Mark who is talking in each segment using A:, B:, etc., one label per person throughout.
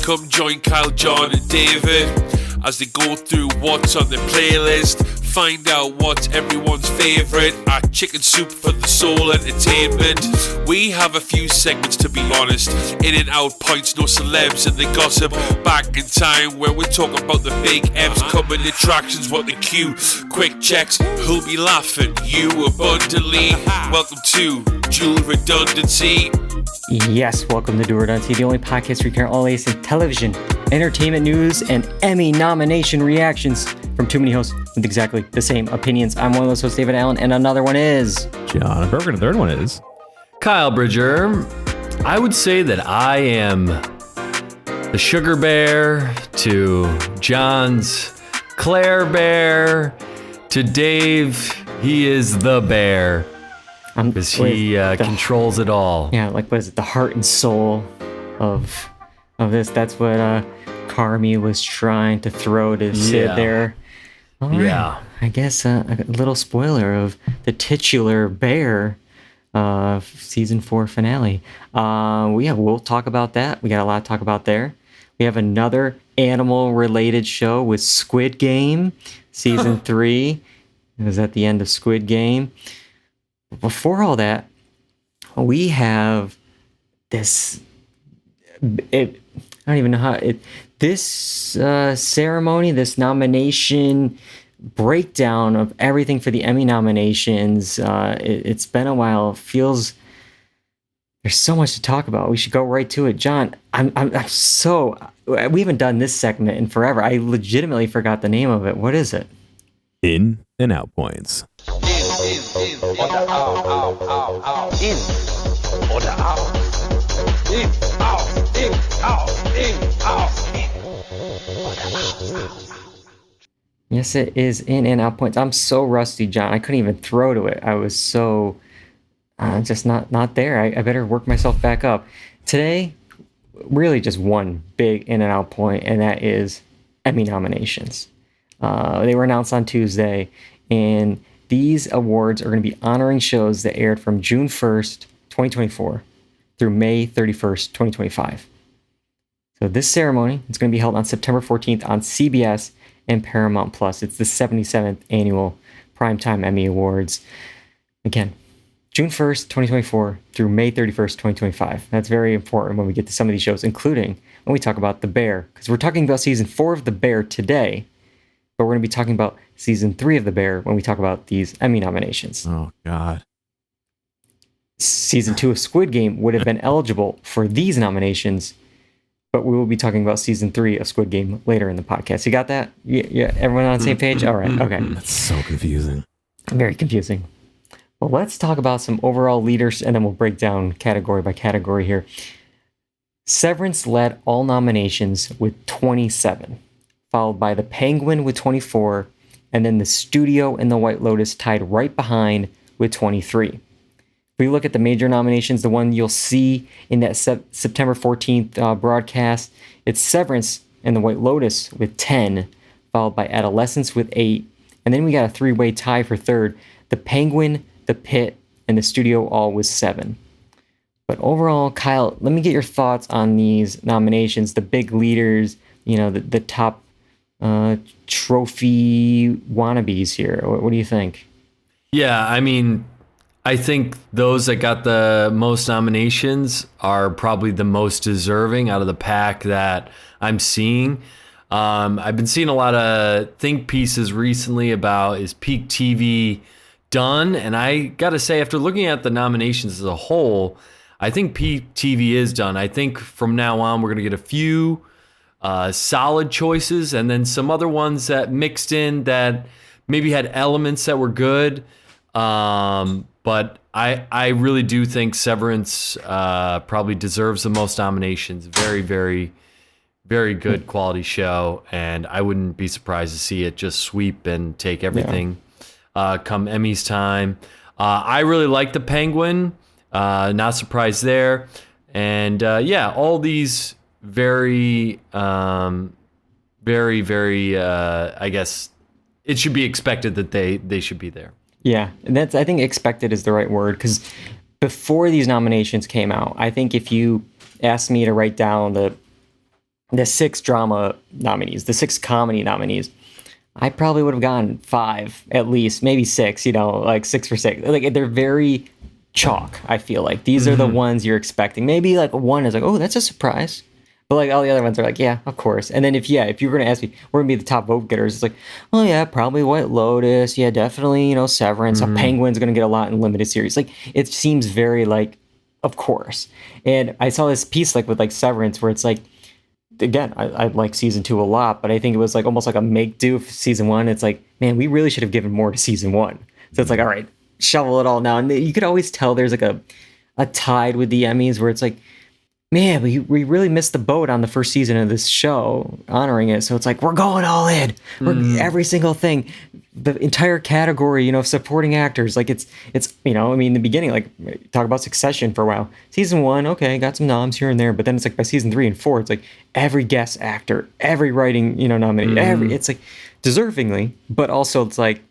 A: Come join Kyle, John and David as they go through what's on the playlist. Find out what's everyone's favourite at Chicken Soup for the Soul Entertainment. We have a few segments, to be honest. In and out points, no celebs and the gossip. Back in time where we're talking about the big M's coming attractions, what the cue. Quick checks, who'll be laughing? You abundantly. Welcome to Dual Redundancy.
B: Yes, welcome to Dual Redundancy, the only podcast where you can all latest in television, entertainment news, and Emmy nomination reactions from too many hosts with exactly the same opinions. I'm one of those hosts, David Allen, and another one is
C: John Berger. The third one is
D: Kyle Bridger. I would say that I am the sugar bear to John's Claire bear to Dave. He is the bear because he controls it all.
B: Yeah, like what is it? The heart and soul of this. That's what Carmi was trying to throw to Sid there. All right.
D: Yeah.
B: I guess a little spoiler of the titular bear season 4 finale. We'll talk about that. We got a lot to talk about there. We have another animal related show with Squid Game season 3. It was at the end of Squid Game. Before all that, we have this. I don't even know how this ceremony, this nomination breakdown of everything for the Emmy nominations. It's been a while. It feels there's so much to talk about. We should go right to it, John. I'm so we haven't done this segment in forever. I legitimately forgot the name of it. What is it?
C: In and Out Points.
B: Yes, it is in and out points. I'm so rusty, John. I couldn't even throw to it. I was so just not there. I better work myself back up. Today, really just one big in and out point, and that is Emmy nominations. They were announced on Tuesday, and these awards are going to be honoring shows that aired from June 1st, 2024 through May 31st, 2025. So this ceremony is going to be held on September 14th on CBS and Paramount Plus. It's the 77th annual Primetime Emmy Awards. Again, June 1st, 2024 through May 31st, 2025. That's very important when we get to some of these shows, including when we talk about The Bear, because we're talking about season 4 of The Bear today, but we're going to be talking about season 3 of The Bear when we talk about these Emmy nominations.
C: Oh, God.
B: Season 2 of Squid Game would have been eligible for these nominations, but we will be talking about season 3 of Squid Game later in the podcast. You got that? Yeah, everyone on the same page? All right, okay.
C: That's so confusing.
B: Very confusing. Well, let's talk about some overall leaders, and then we'll break down category by category here. Severance led all nominations with 27, followed by The Penguin with 24, and then The Studio and The White Lotus tied right behind with 23. If we look at the major nominations, the one you'll see in that September 14th broadcast, it's Severance and The White Lotus with 10, followed by Adolescence with 8, and then we got a three-way tie for third. The Penguin, The Pit, and The Studio all with 7. But overall, Kyle, let me get your thoughts on these nominations, the big leaders, the top trophy wannabes here. What do you think?
D: Yeah, I mean, I think those that got the most nominations are probably the most deserving out of the pack that I'm seeing. I've been seeing a lot of think pieces recently about is peak TV done? And I got to say, after looking at the nominations as a whole, I think peak TV is done. I think from now on, we're going to get a few solid choices and then some other ones that mixed in that maybe had elements that were good. But I really do think Severance probably deserves the most nominations. Very, very, very good quality show. And I wouldn't be surprised to see it just sweep and take everything come Emmy's time. I really like The Penguin. Not surprised there. And all these very, very, I guess it should be expected that they should be there.
B: Yeah, and I think expected is the right word, because before these nominations came out, I think if you asked me to write down the the 6 drama nominees, the 6 comedy nominees, I probably would have gotten 5 at least, maybe 6, like 6 for 6. Like they're very chalk, I feel like. These are the ones you're expecting. Maybe like one is like, oh, that's a surprise. But like all the other ones are like, yeah, of course. And then if you were going to ask me, we're going to be the top vote getters, it's like, oh yeah, probably White Lotus. Yeah, definitely, Severance. Penguin's going to get a lot in limited series. Like it seems very like, of course. And I saw this piece like with like Severance where it's like, again, I like season 2 a lot, but I think it was like almost like a make do for season 1. It's like, man, we really should have given more to season 1. So it's like, all right, shovel it all now. And you could always tell there's like a tide with the Emmys where it's like, man, we really missed the boat on the first season of this show, honoring it. So it's like, we're going all in. Every single thing, the entire category, supporting actors. Like it's in the beginning, like talk about Succession for a while. Season 1, okay, got some noms here and there. But then it's like by season 3 and 4, it's like every guest actor, every writing, nominee, it's like deservingly, but also it's like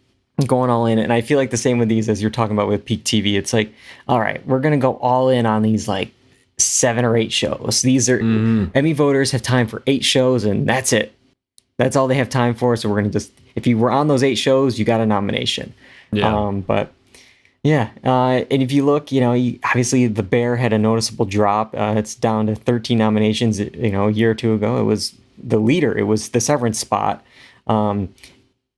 B: going all in. And I feel like the same with these as you're talking about with Peak TV. It's like, all right, we're going to go all in on these like 7 or 8 shows. These are Emmy voters have time for 8 shows and that's it. That's all they have time for. So we're going to if you were on those 8 shows, you got a nomination. Yeah. But yeah. And if you look, obviously The Bear had a noticeable drop. It's down to 13 nominations. A year or two ago, it was the leader. It was the Severance spot.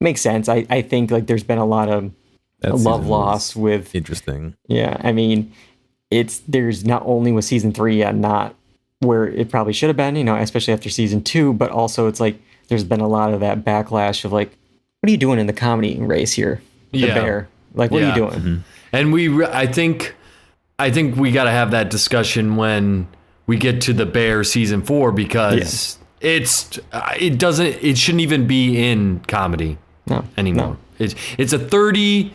B: Makes sense. I think like there's been a lot of love loss with
C: interesting.
B: Yeah. I mean, there's not only with season 3 not where it probably should have been, especially after season 2, but also it's like there's been a lot of that backlash of like, what are you doing in the comedy race here? The Bear, like what are you doing?
D: And I think we got to have that discussion when we get to The Bear season 4 because it shouldn't even be in comedy anymore. No. It's a 35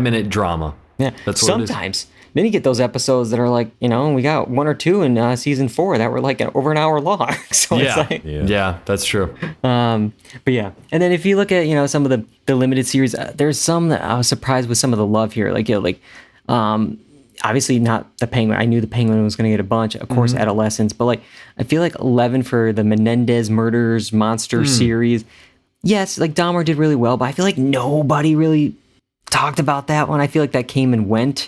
D: minute drama.
B: Yeah, that's what sometimes. Then you get those episodes that are like, we got 1 or 2 in season 4 that were like over an hour long. So it's like,
D: that's true.
B: But yeah, and then if you look at some of the limited series, there's some that I was surprised with some of the love here. Like obviously not the Penguin. I knew the Penguin was going to get a bunch, of course, Adolescence. But like I feel like 11 for the Menendez Murders Monster series. Yes, like Dahmer did really well, but I feel like nobody really talked about that one. I feel like that came and went.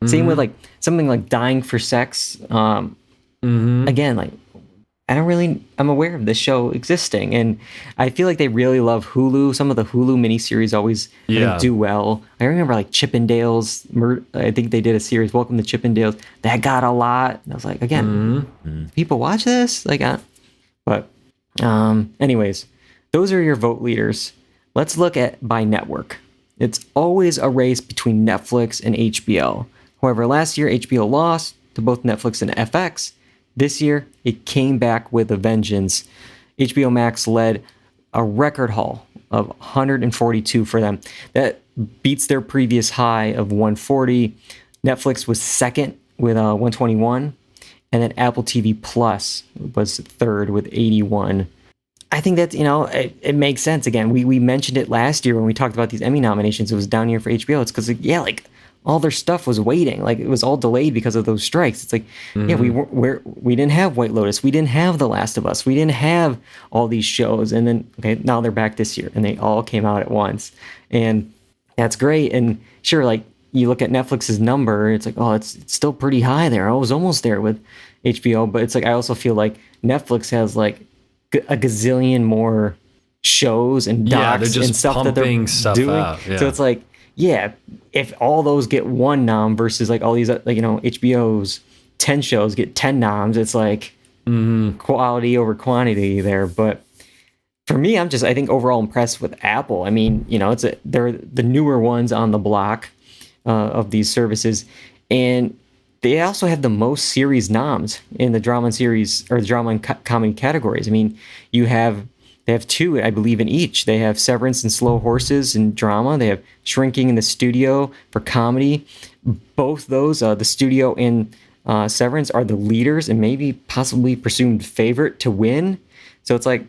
B: Same with like something like Dying for Sex. Again, like I'm aware of this show existing, and I feel like they really love Hulu. Some of the Hulu miniseries always do well. I remember like Chippendales. I think they did a series, Welcome to Chippendales, that got a lot. And I was like, again, people watch this? Like, but anyways, those are your vote leaders. Let's look at by network. It's always a race between Netflix and HBO. However, last year, HBO lost to both Netflix and FX. This year, it came back with a vengeance. HBO Max led a record haul of 142 for them. That beats their previous high of 140. Netflix was second with 121. And then Apple TV Plus was third with 81. I think that, it makes sense. Again, we mentioned it last year when we talked about these Emmy nominations. It was down here for HBO. It's because, like all their stuff was waiting. Like it was all delayed because of those strikes. It's like, we didn't have White Lotus. We didn't have The Last of Us. We didn't have all these shows. And then, now they're back this year and they all came out at once. And that's great. And sure, like you look at Netflix's number, it's like, oh, it's still pretty high there. I was almost there with HBO. But it's like, I also feel like Netflix has like a gazillion more shows and docs and stuff that they're doing. Out. Yeah. So it's like, if all those get 1 nom versus like all these, HBO's 10 shows get 10 noms, it's like quality over quantity there. But for me, I think overall impressed with Apple. I mean, they're the newer ones on the block of these services, and they also have the most series noms in the drama and series or the drama and comedy categories. I mean, they have 2, I believe, in each. They have Severance and Slow Horses in drama. They have Shrinking in the Studio for comedy. Both those, the Studio and Severance, are the leaders and maybe possibly presumed favorite to win. So it's like,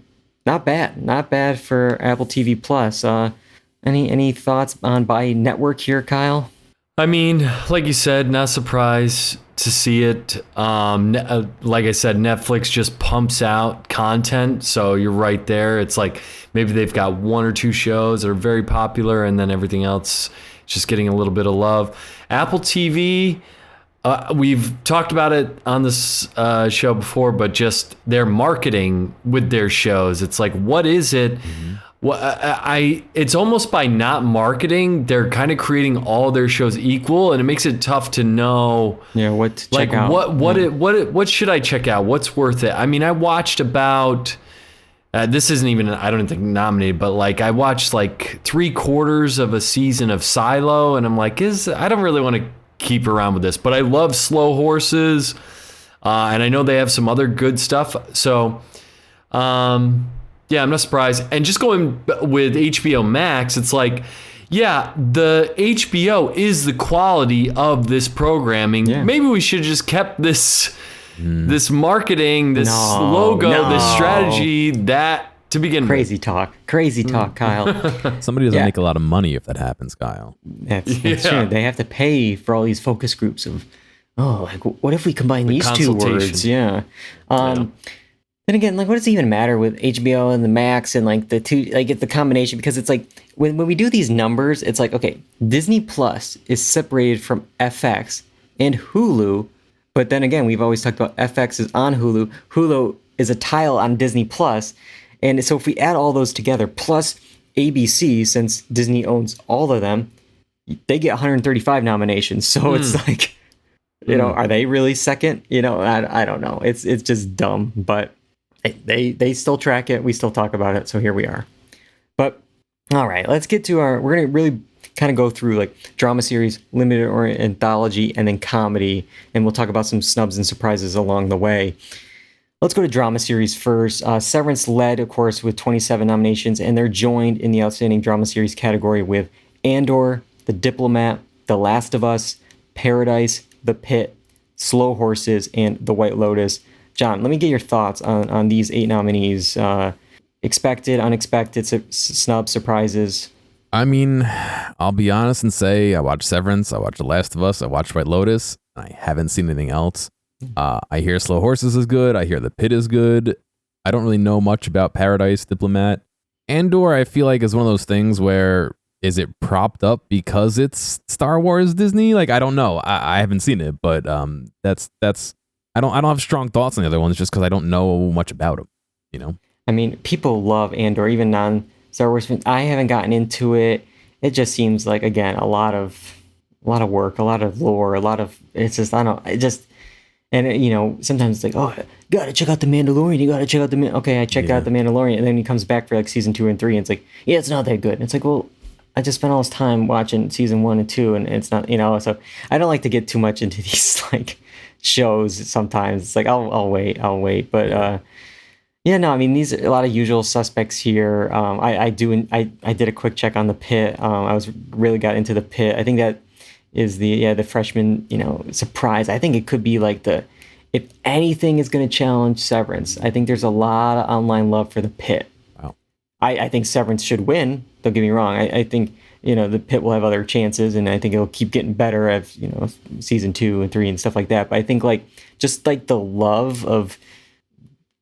B: not bad for Apple TV Plus. Any thoughts on by network here, Kyle?
D: I mean, like you said, not surprised. to see it. Like I said, Netflix just pumps out content, so you're right there. It's like maybe they've got one or two shows that are very popular, and then everything else is just getting a little bit of love. Apple TV, we've talked about it on this show before, but just their marketing with their shows. It's like, what is it? Mm-hmm. Well, it's almost by not marketing, they're kind of creating all their shows equal, and it makes it tough to know.
B: Yeah, what to check out.
D: What should I check out? What's worth it? I mean, I watched about. This isn't even, I don't think nominated, but like I watched like 3/4 of a season of Silo, and I'm like, I don't really want to keep around with this, but I love Slow Horses, and I know they have some other good stuff. So, yeah, I'm not surprised. And just going with HBO Max, it's like, yeah, the HBO is the quality of this programming. Yeah. Maybe we should have just kept this marketing, this logo, this strategy that to begin
B: Crazy
D: with.
B: Crazy talk, Kyle.
C: Somebody doesn't make a lot of money if that happens, Kyle.
B: That's true. They have to pay for all these focus groups of, like, what if we combine these two words? Yeah. Then again, like, what does it even matter with HBO and the Max and like the two, like, it's the combination? Because it's like when we do these numbers, it's like, okay, Disney Plus is separated from FX and Hulu, but then again, we've always talked about FX is on Hulu. Hulu is a tile on Disney Plus, and so if we add all those together, plus ABC, since Disney owns all of them, they get 135 nominations. So it's like, are they really second? I don't know. It's just dumb, but. They still track it. We still talk about it. So here we are. But all right, let's get to we're going to really kind of go through like drama series, limited or anthology, and then comedy. And we'll talk about some snubs and surprises along the way. Let's go to drama series first. Severance led, of course, with 27 nominations, and they're joined in the outstanding drama series category with Andor, The Diplomat, The Last of Us, Paradise, The Pit, Slow Horses, and The White Lotus. John, let me get your thoughts on these 8 nominees. Expected, unexpected, snub, surprises.
C: I mean, I'll be honest and say I watched Severance, I watched The Last of Us, I watched White Lotus, and I haven't seen anything else. I hear Slow Horses is good. I hear The Pit is good. I don't really know much about Paradise, Diplomat. Andor, I feel like is one of those things where, is it propped up because it's Star Wars Disney? Like, I don't know. I haven't seen it, but that's I don't have strong thoughts on the other ones just because I don't know much about them,
B: I mean, people love Andor, even non-Star Wars fans. I haven't gotten into it. It just seems like, again, a lot of work, a lot of lore, sometimes it's like, oh, you gotta check out The Mandalorian, okay, I checked out The Mandalorian, and then he comes back for like season 2 and 3, and it's like, yeah, it's not that good. And it's like, well, I just spent all this time watching season 1 and 2, and it's not, so I don't like to get too much into these like shows sometimes. It's like, I'll wait. But these are a lot of usual suspects here. I did a quick check on The Pit. I really got into The Pit. I think that is the freshman, surprise. I think it could be like if anything is going to challenge Severance. I think there's a lot of online love for The Pit.
C: Wow.
B: I think Severance should win. Don't get me wrong. I think, The Pit will have other chances, and I think it'll keep getting better as, season 2 and 3 and stuff like that. But I think just the love of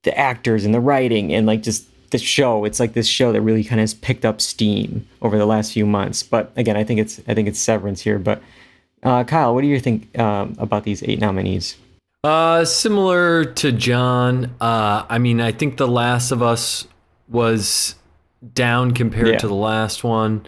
B: the actors and the writing and like just the show, it's like this show that really kind of has picked up steam over the last few months. But again, I think it's Severance here. But Kyle, what do you think about these 8 nominees?
D: Similar to John. I think The Last of Us was down compared to the last one.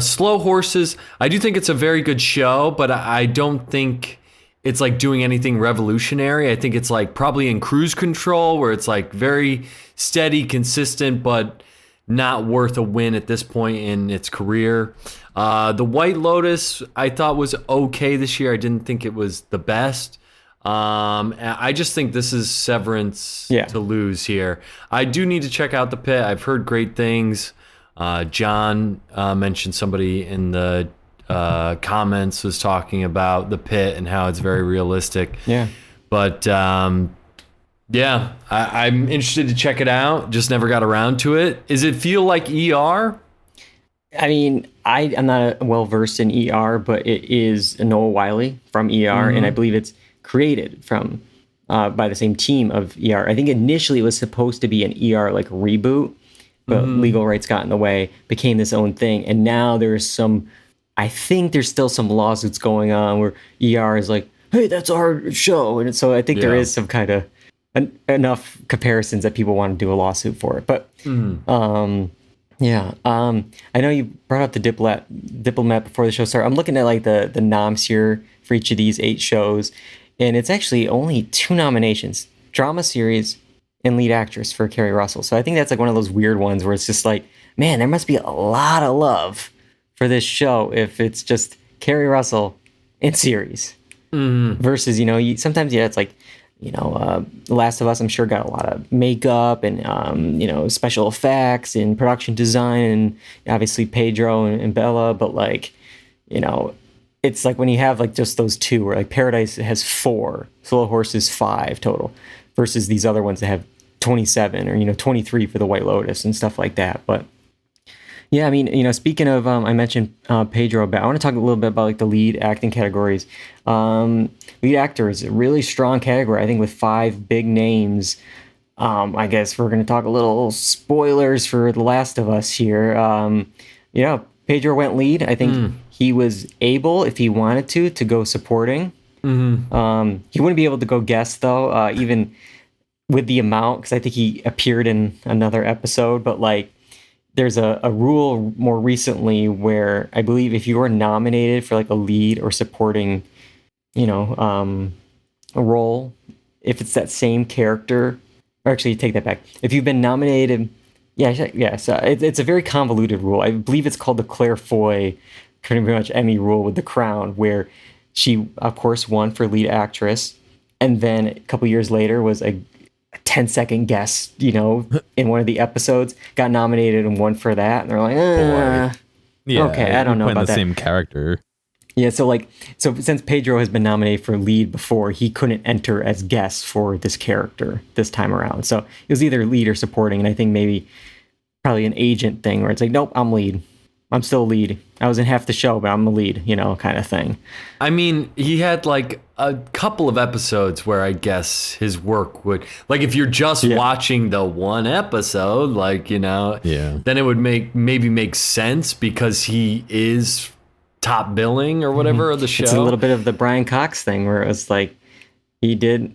D: Slow Horses, I do think it's a very good show, but I don't think it's like doing anything revolutionary. I think it's like probably in cruise control, where it's like very steady, consistent, but not worth a win at this point in its career. The White Lotus, I thought was okay this year. I didn't think it was the best. I just think this is Severance to lose here. I do need to check out The Pit. I've heard great things. John mentioned somebody in the comments was talking about The Pit and how it's very realistic.
B: Yeah.
D: But I'm interested to check it out. Just never got around to it. Does it feel like ER?
B: I mean, I'm not well versed in ER, but it is Noah Wiley from ER, and I believe it's created from by the same team of ER. I think initially it was supposed to be an ER like reboot, but legal rights got in the way, became this own thing, and now there's some. I think there's still some lawsuits going on where ER is like, hey, that's our show, and so I think there is some kind of enough comparisons that people want to do a lawsuit for it. But I know you brought up the diplomat before the show started. I'm looking at like the noms here for each of these 8 shows, and it's actually only 2 nominations: drama series and lead actress for Kerry Russell. So I think that's like one of those weird ones where it's just like, man, there must be a lot of love for this show if it's just Kerry Russell in series versus, sometimes, it's like, The Last of Us, I'm sure, got a lot of makeup and, special effects and production design, and obviously Pedro and Bella, but like, it's like when you have like just those 2, where like Paradise has 4, Slow Horses 5 total, versus these other ones that have 27 or, 23 for the White Lotus and stuff like that. But yeah, I mean, speaking of, I mentioned Pedro, but I want to talk a little bit about like the lead acting categories. Lead actor is a really strong category, I think, with 5 big names. I guess we're going to talk a little spoilers for The Last of Us here. Pedro went lead. I think he was able, if he wanted to go supporting. He wouldn't be able to go guest, though, even with the amount, because I think he appeared in another episode, but like, there's a rule more recently where I believe if you are nominated for like a lead or supporting, a role, if it's that same character, or actually take that back. If you've been nominated, so it's a very convoluted rule. I believe it's called the Claire Foy, pretty much Emmy rule with The Crown, where she, of course, won for lead actress, and then a couple years later was a 10-second guest, in one of the episodes, got nominated and won for that. And they're like, okay, I don't know about
C: the same character.
B: Yeah, so since Pedro has been nominated for lead before, he couldn't enter as guest for this character this time around. So it was either lead or supporting, and I think maybe probably an agent thing where it's like, nope, I'm lead. I'm still lead. I was in half the show, but I'm the lead, kind of thing.
D: I mean, he had like a couple of episodes where I guess his work would, like, if you're just watching the one episode, like, then it would maybe make sense because he is top billing or whatever of the show.
B: It's a little bit of the Brian Cox thing where it was like he did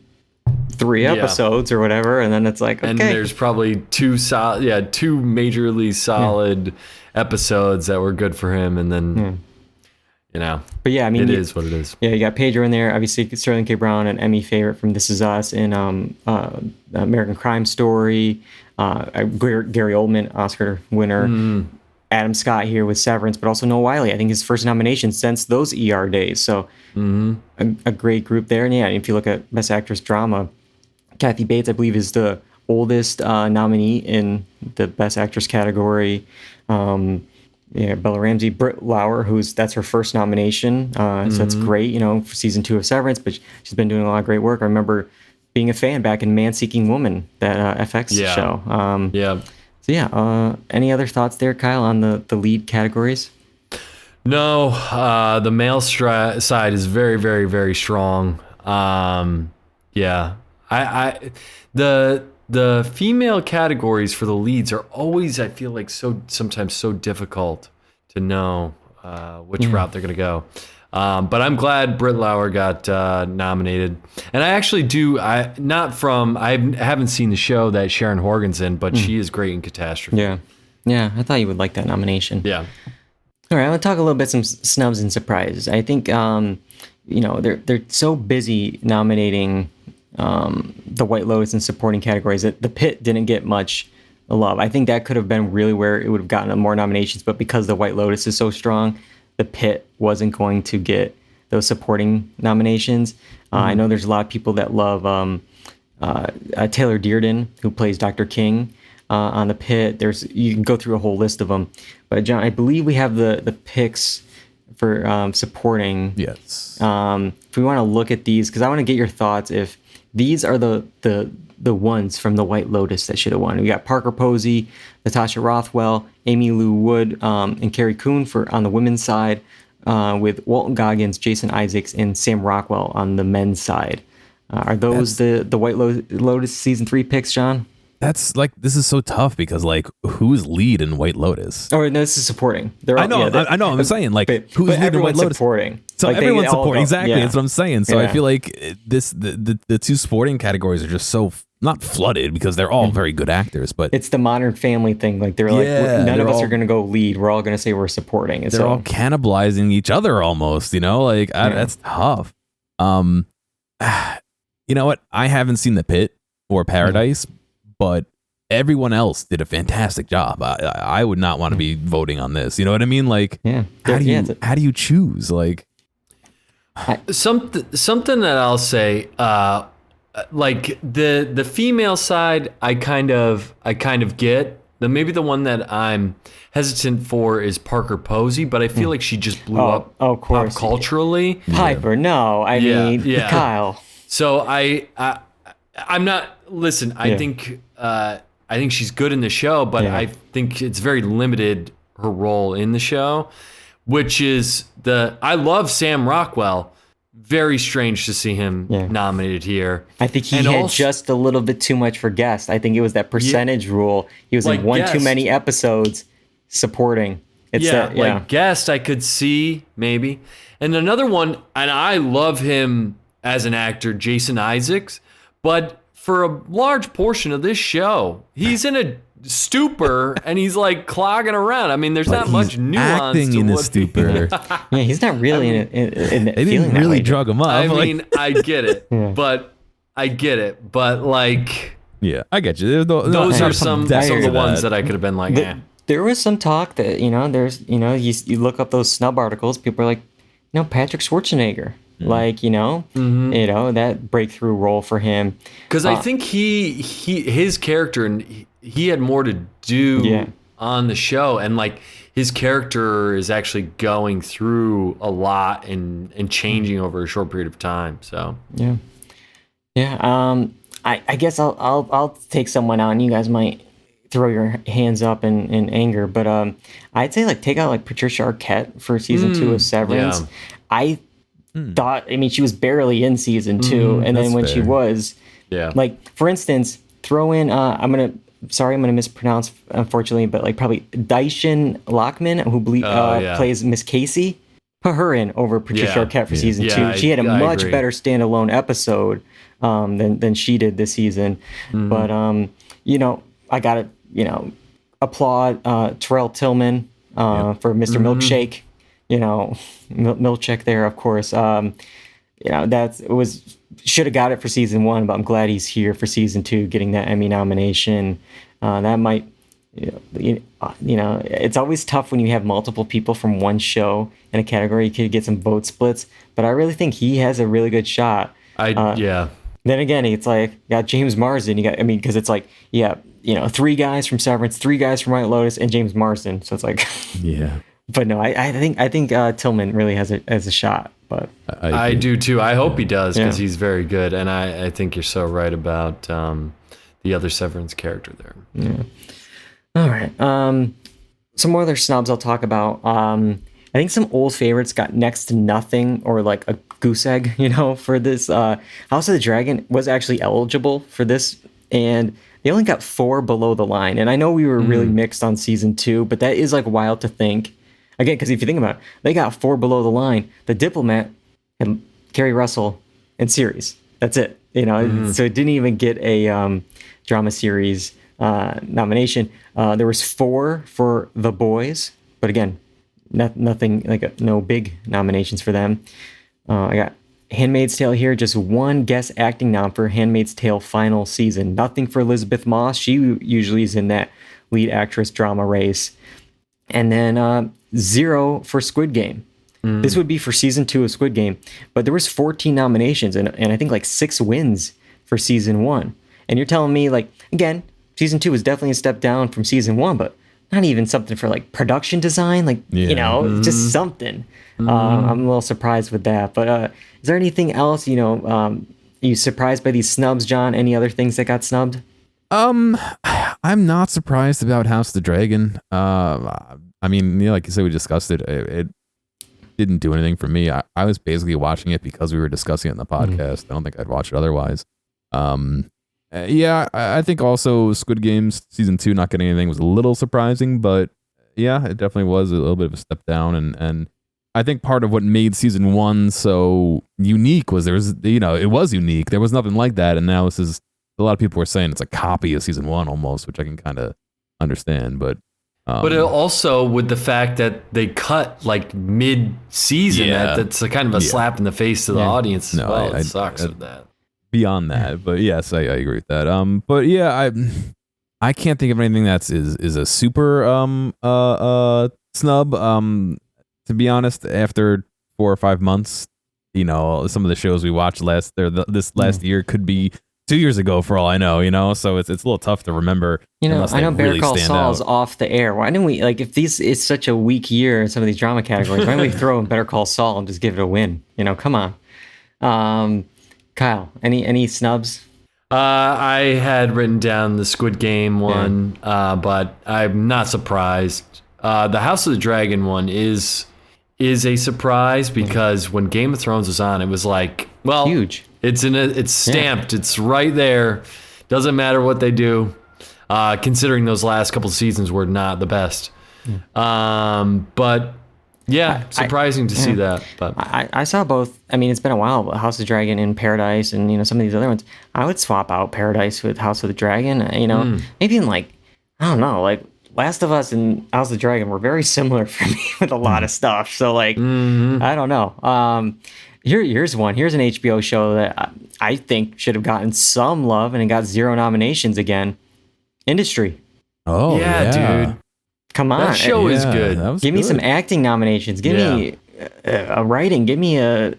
B: 3 episodes or whatever, and then it's like, okay.
D: And there's probably 2 majorly solid episodes that were good for him, and then
B: but yeah, I mean,
D: it is what it is.
B: Yeah, you got Pedro in there, obviously Sterling K. Brown, an Emmy favorite from This Is Us and American Crime Story, Gary Oldman, Oscar winner, Adam Scott here with Severance, but also Noah Wyle, I think his first nomination since those ER days, so a great group there. And yeah, if you look at Best Actress Drama, Kathy Bates, I believe, is the oldest nominee in the Best Actress category. Bella Ramsey, Britt Lauer, that's her first nomination, so that's great, for season 2 of Severance, but she's been doing a lot of great work. I remember being a fan back in Man Seeking Woman, that FX show. So any other thoughts there, Kyle, on the lead categories?
D: No, the male side is very, very, very strong. The female categories for the leads are always, I feel like, sometimes so difficult to know which route they're going to go. But I'm glad Britt Lauer got nominated. And I actually I haven't seen the show that Sharon Horgan's in, but she is great in Catastrophe.
B: Yeah, I thought you would like that nomination.
D: Yeah.
B: All right, I want to talk a little bit some snubs and surprises. I think they're so busy nominating the White Lotus and supporting categories that The Pit didn't get much love. I think that could have been really where it would have gotten more nominations, but because the White Lotus is so strong, The Pit wasn't going to get those supporting nominations. I know there's a lot of people that love Taylor Dearden, who plays Dr. King on The Pit. You can go through a whole list of them. But John, I believe we have the picks for supporting.
C: Yes.
B: If we want to look at these, because I want to get your thoughts if these are the ones from the White Lotus that should have won. We got Parker Posey, Natasha Rothwell, Amy Lou Wood, and Carrie Coon on the women's side. with Walton Goggins, Jason Isaacs, and Sam Rockwell on the men's side. Are those the White Lotus season 3 picks, John?
C: That's like, this is so tough because like, who's lead in White Lotus?
B: Oh, no, this is supporting.
C: I know. I'm saying like, who's lead in White Lotus?
B: Supporting.
C: So
B: like
C: everyone's supporting. Exactly.
B: Yeah.
C: That's what I'm saying. So I feel like the two sporting categories are just so not flooded because they're all very good actors, but
B: it's the Modern Family thing. Like they're like, none of us are going to go lead. We're all going to say we're supporting. And
C: they're all cannibalizing each other almost, like that's tough. You know what? I haven't seen The Pit or Paradise, but everyone else did a fantastic job. I would not want to be voting on this. You know what I mean? Like, how do you choose? Like,
D: something that I'll say, like the female side, I kind of get. Maybe the one that I'm hesitant for is Parker Posey, but I feel like she just blew up
B: of course.
D: pop culturally.
B: Piper, no, I mean Kyle.
D: So I'm not. Listen, I think she's good in the show, but I think it's very limited, her role in the show, which is I love Sam Rockwell. Very strange to see him nominated here.
B: I think he had just a little bit too much for guest. I think it was that percentage rule. He was like in one too many episodes supporting. Like
D: guest I could see maybe. And another one, and I love him as an actor, Jason Isaacs, but for a large portion of this show, he's in a stupor and he's like clogging around. I mean, there's not much nuance
C: acting
D: to
C: in a stupor.
B: He's not really in
C: they didn't really drug him up.
D: I mean, I get it, but like,
C: yeah, I get you.
D: Those are some of the ones that I could have been like,
B: There was some talk that there's you look up those snub articles. People are like, Patrick Schwarzenegger. Like that breakthrough role for him,
D: because I think his character and he had more to do on the show, and like his character is actually going through a lot and changing over a short period of time. So
B: I guess I'll take someone out, and you guys might throw your hands up in anger, but I'd say like take out like Patricia Arquette for season 2 of Severance. She was barely in season 2, and then when she was, like for instance, throw in I'm gonna mispronounce unfortunately, but like probably Daishin Lockman, who plays Miss Casey. Put her in over Patricia Arquette for season 2. She had a much better standalone episode than she did this season. But I gotta applaud Terrell Tillman for Mr. Milkshake. Milkshake there, of course. Should have got it for season 1, but I'm glad he's here for season 2, getting that Emmy nomination. That might, it's always tough when you have multiple people from one show in a category. You could get some vote splits, but I really think he has a really good shot. Then again, it's like you got James Marsden. Because it's like 3 guys from Severance, 3 guys from White Lotus, and James Marsden. So it's like But no, I think Tillman really has a shot. But
D: I do too. I hope he does, because he's very good, and I think you're so right about the other Severance character there.
B: Yeah. All right. Some more other snubs I'll talk about. I think some old favorites got next to nothing, or like a goose egg, for this. House of the Dragon was actually eligible for this, and they only got 4 below the line. And I know we were really mixed on season 2, but that is like wild to think. Again, because if you think about it, they got 4 below the line. The Diplomat and Kerry Russell and series. That's it. So it didn't even get a drama series nomination. There was 4 for The Boys, but again, nothing like no big nominations for them. I got Handmaid's Tale here, just 1 guest acting nom for Handmaid's Tale final season. Nothing for Elizabeth Moss. She usually is in that lead actress drama race. And then 0 for Squid Game. This would be for season 2 of Squid Game, but there was 14 nominations and I think like 6 wins for season 1. And you're telling me, like, again, season 2 was definitely a step down from season 1, but not even something for like production design, like just something. I'm a little surprised with that. But is there anything else? Are you surprised by these snubs, John? Any other things that got snubbed?
C: I'm not surprised about House of the Dragon. Like you said, we discussed it. didn't do anything for me. I was basically watching it because we were discussing it in the podcast. I don't think I'd watch it otherwise. I think also Squid Games season 2 not getting anything was a little surprising, but yeah, it definitely was a little bit of a step down. And I think part of what made season 1 so unique was it was unique. There was nothing like that. And now this is, a lot of people were saying it's a copy of season 1 almost, which I can kind of understand, but
D: it also, with the fact that they cut like mid-season, that's a kind of a slap in the face to the audience as well. It sucks with that.
C: Beyond that, but yes, I agree with that. But yeah, I can't think of anything that's is a super snub. To be honest, after 4 or 5 months, some of the shows we watched this last year could be 2 years ago for all I know, so it's a little tough to remember.
B: I know Better Call Saul's off the air. Why didn't we, if it's such a weak year in some of these drama categories, why don't we throw in Better Call Saul and just give it a win? Come on. Kyle, any snubs?
D: I had written down the Squid Game one, but I'm not surprised. The House of the Dragon one is a surprise because when Game of Thrones was on, it was like, well, huge. It's stamped. It's right there. Doesn't matter what they do. Considering those last couple of seasons were not the best. But yeah, surprising to see that. But
B: I saw both. I mean, it's been a while, but House of the Dragon and Paradise and, some of these other ones. I would swap out Paradise with House of the Dragon, maybe in I don't know, Last of Us and House of the Dragon were very similar for me with a lot of stuff. So I don't know. Here's one. Here's an HBO show that I think should have gotten some love and it got 0 nominations again. Industry.
C: Oh yeah,
B: dude. Come on.
D: That show is good.
B: Give me some acting nominations. Give me a writing. Give me I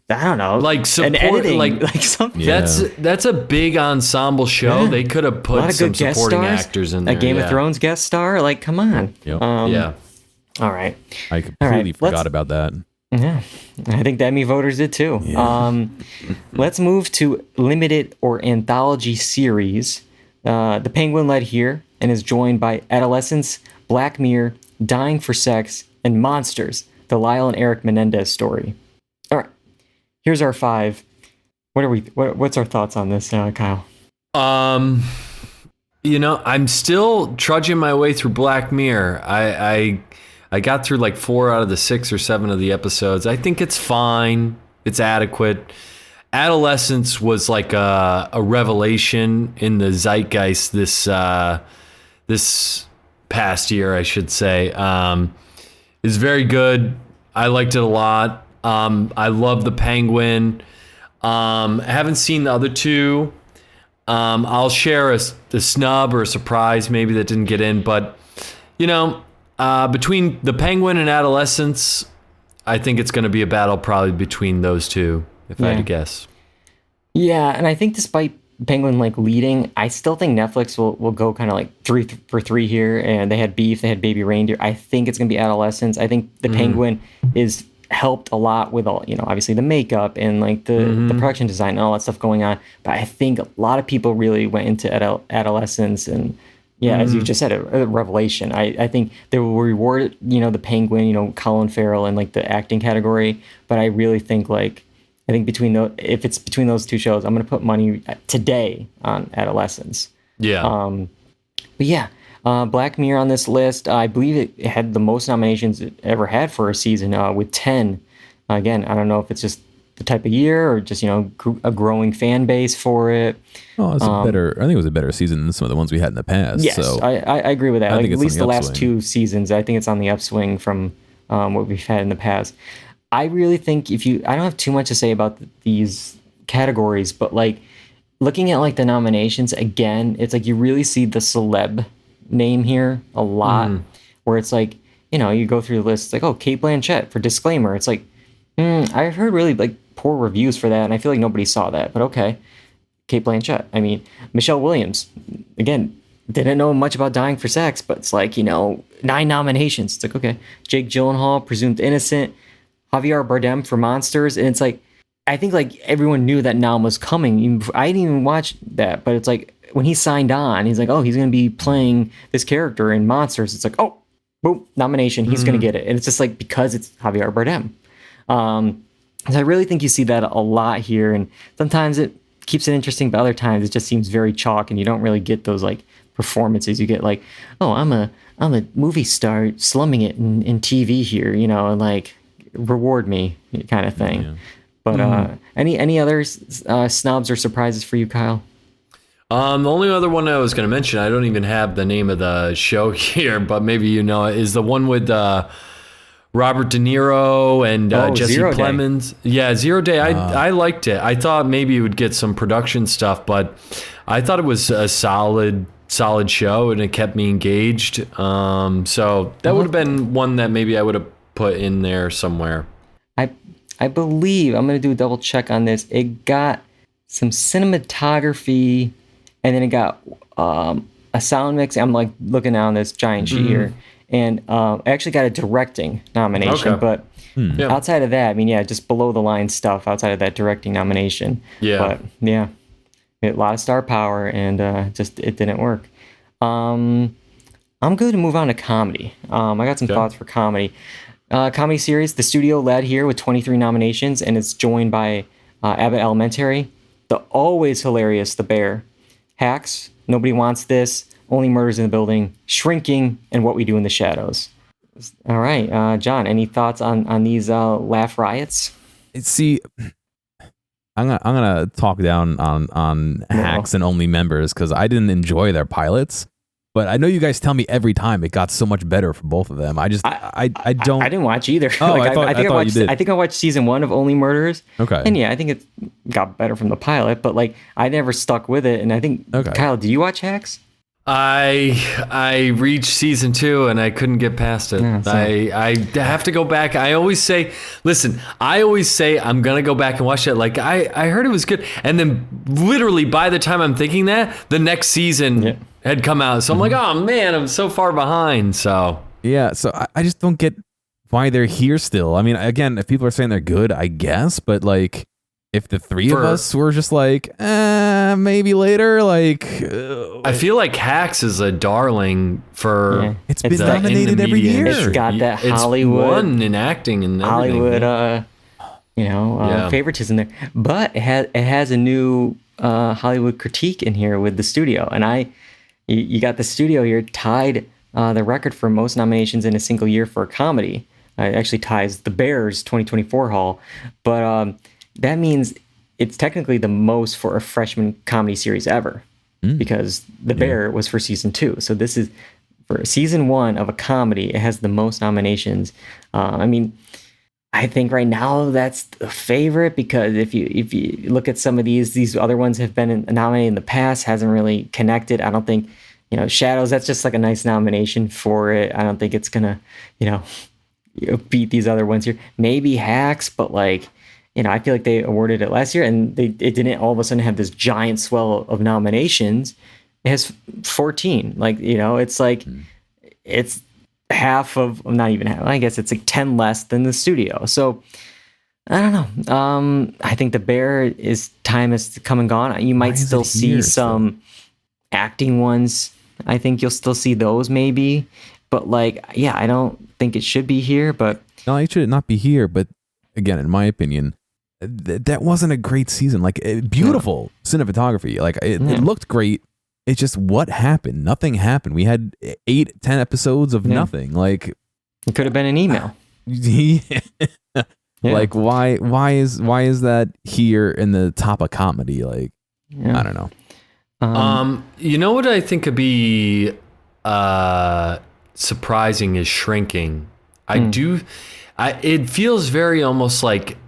B: don't know,
D: support,
B: an editing, something.
D: That's a big ensemble show. They could have put some supporting actors in there.
B: A Game of Thrones guest star. Come on.
C: Yep.
B: All right.
C: I completely forgot about that.
B: Yeah, I think the Emmy voters did too. Yeah. Let's move to limited or anthology series. The Penguin led here and is joined by Adolescence, Black Mirror, Dying for Sex, and Monsters, the Lyle and Eric Menendez story. All right, here's our 5. What's our thoughts on this, Kyle?
D: I'm still trudging my way through Black Mirror. I got through 4 out of the 6 or 7 of the episodes. I think it's fine. It's adequate. Adolescence was like a revelation in the zeitgeist this past year, I should say. It's very good. I liked it a lot. I love the Penguin. I haven't seen the other 2. I'll share a snub or a surprise maybe that didn't get in, but between the Penguin and Adolescence, I think it's going to be a battle probably between those 2, if I had to guess.
B: Yeah, and I think despite Penguin leading, I still think Netflix will go kind of 3 for 3 here, and they had Beef, they had Baby Reindeer. I think it's going to be Adolescence. I think the Penguin is helped a lot with all, obviously the makeup and the production design and all that stuff going on. But I think a lot of people really went into Adolescence and as you just said, a revelation. I think they will reward, the Penguin, Colin Farrell and the acting category. But I really think I think if it's between those 2 shows, I'm going to put money today on Adolescence.
D: Yeah.
B: Black Mirror on this list, I believe it had the most nominations it ever had for a season with 10. Again, I don't know if it's just the type of year or just, a growing fan base for it.
C: Oh, it's I think it was a better season than some of the ones we had in the past.
B: Yes,
C: so
B: I agree with that.
C: I think
B: at least the last
C: upswing.
B: 2 seasons, I think it's on the upswing from what we've had in the past. I really think I don't have too much to say about these categories, but looking at the nominations again, it's you really see the celeb name here a lot, where it's you go through the list, it's Cate Blanchett for Disclaimer. It's I've heard really poor reviews for that, and I feel nobody saw that, but okay. Cate Blanchett. I mean, Michelle Williams, again, didn't know much about Dying for Sex, but it's 9 nominations. It's okay. Jake Gyllenhaal, Presumed Innocent, Javier Bardem for Monsters, and it's I think everyone knew that Nam was coming. I didn't even watch that, but it's when he signed on, he's he's going to be playing this character in Monsters. It's boom, nomination. He's going to get it. And it's just like, because it's Javier Bardem. So I really think you see that a lot here. And sometimes it keeps it interesting, but other times it just seems very chalk and you don't really get those like performances. You get like, oh, I'm a movie star slumming it in TV here, and like reward me kind of thing. Yeah. But any other snubs or surprises for you, Kyle?
D: The only other one I was going to mention, I don't even have the name of the show here, but maybe you know it, is the one with Robert De Niro and Jesse
B: Zero
D: Plemons. Day. Yeah, Zero Day. I liked it. I thought maybe it would get some production stuff, but I thought it was a solid show and it kept me engaged. So that would have been one that maybe I would have put in there somewhere.
B: I believe, I'm going to do a double check on this. It got some cinematography, and then it got a sound mix. I'm like looking down this giant sheet here, and I actually got a directing nomination. Okay. But outside of that, I mean, just below the line stuff outside of that directing nomination. Yeah. But yeah, a lot of star power, and just it didn't work. I'm good to move on to comedy. I got some thoughts for comedy. Comedy series, The Studio led here with 23 nominations, and it's joined by Abbott Elementary, the always hilarious The Bear, Hacks, Nobody Wants This, Only Murders in the Building, Shrinking, and What We Do in the Shadows. All right, John, any thoughts on these laugh riots?
C: See, I'm gonna talk down on Hacks and Only Members because I didn't enjoy their pilots. But I know you guys tell me every time it got so much better for both of them. I don't.
B: I didn't watch either.
C: Oh, I
B: think I watched season 1 of Only Murders.
C: Okay.
B: And I think it got better from the pilot, but like I never stuck with it. And I think Kyle, do you watch Hacks?
D: I reached season 2 and I couldn't get past it. I have to go back. I always say I'm gonna go back and watch it. Like I heard it was good, and then literally by the time I'm thinking that, the next season had come out. So I'm like, oh man, I'm so far behind. So
C: I just don't get why they're here still. I mean, again, if people are saying they're good, I guess, but like, if the three of us were just like, maybe later, like...
D: I feel like Hacks is a darling for...
C: It's been nominated every year.
B: It's got that Hollywood...
D: It's won in acting and everything.
B: Hollywood, favoritism there. But it has a new Hollywood critique in here with The Studio. And you got The Studio here tied the record for most nominations in a single year for a comedy. It actually ties The Bears 2024 haul. But... that means it's technically the most for a freshman comedy series ever, because The Bear was for season 2. So this is for season 1 of a comedy. It has the most nominations. I mean, I think right now that's the favorite, because if you look at some of these other ones have been nominated in the past, hasn't really connected. I don't think, Shadows, that's just like a nice nomination for it. I don't think it's gonna, beat these other ones here. Maybe Hacks, but like, I feel like they awarded it last year, and it didn't all of a sudden have this giant swell of nominations. It has 14. Like, it's like, it's half of, not even half, I guess it's like 10 less than The Studio. So, I don't know. I think The Bear time has come and gone. You might still see some acting ones. I think you'll still see those maybe. But like, I don't think it should be here, but...
C: No, it should not be here, but again, in my opinion... that wasn't a great season. Like, beautiful cinematography. Like, it looked great. It's just, what happened? Nothing happened. We had 8-10 episodes of nothing. Like,
B: it could have been an email.
C: Like, why is that here in the top of comedy? Like, I don't know.
D: You know what I think could be surprising is Shrinking. It feels very almost like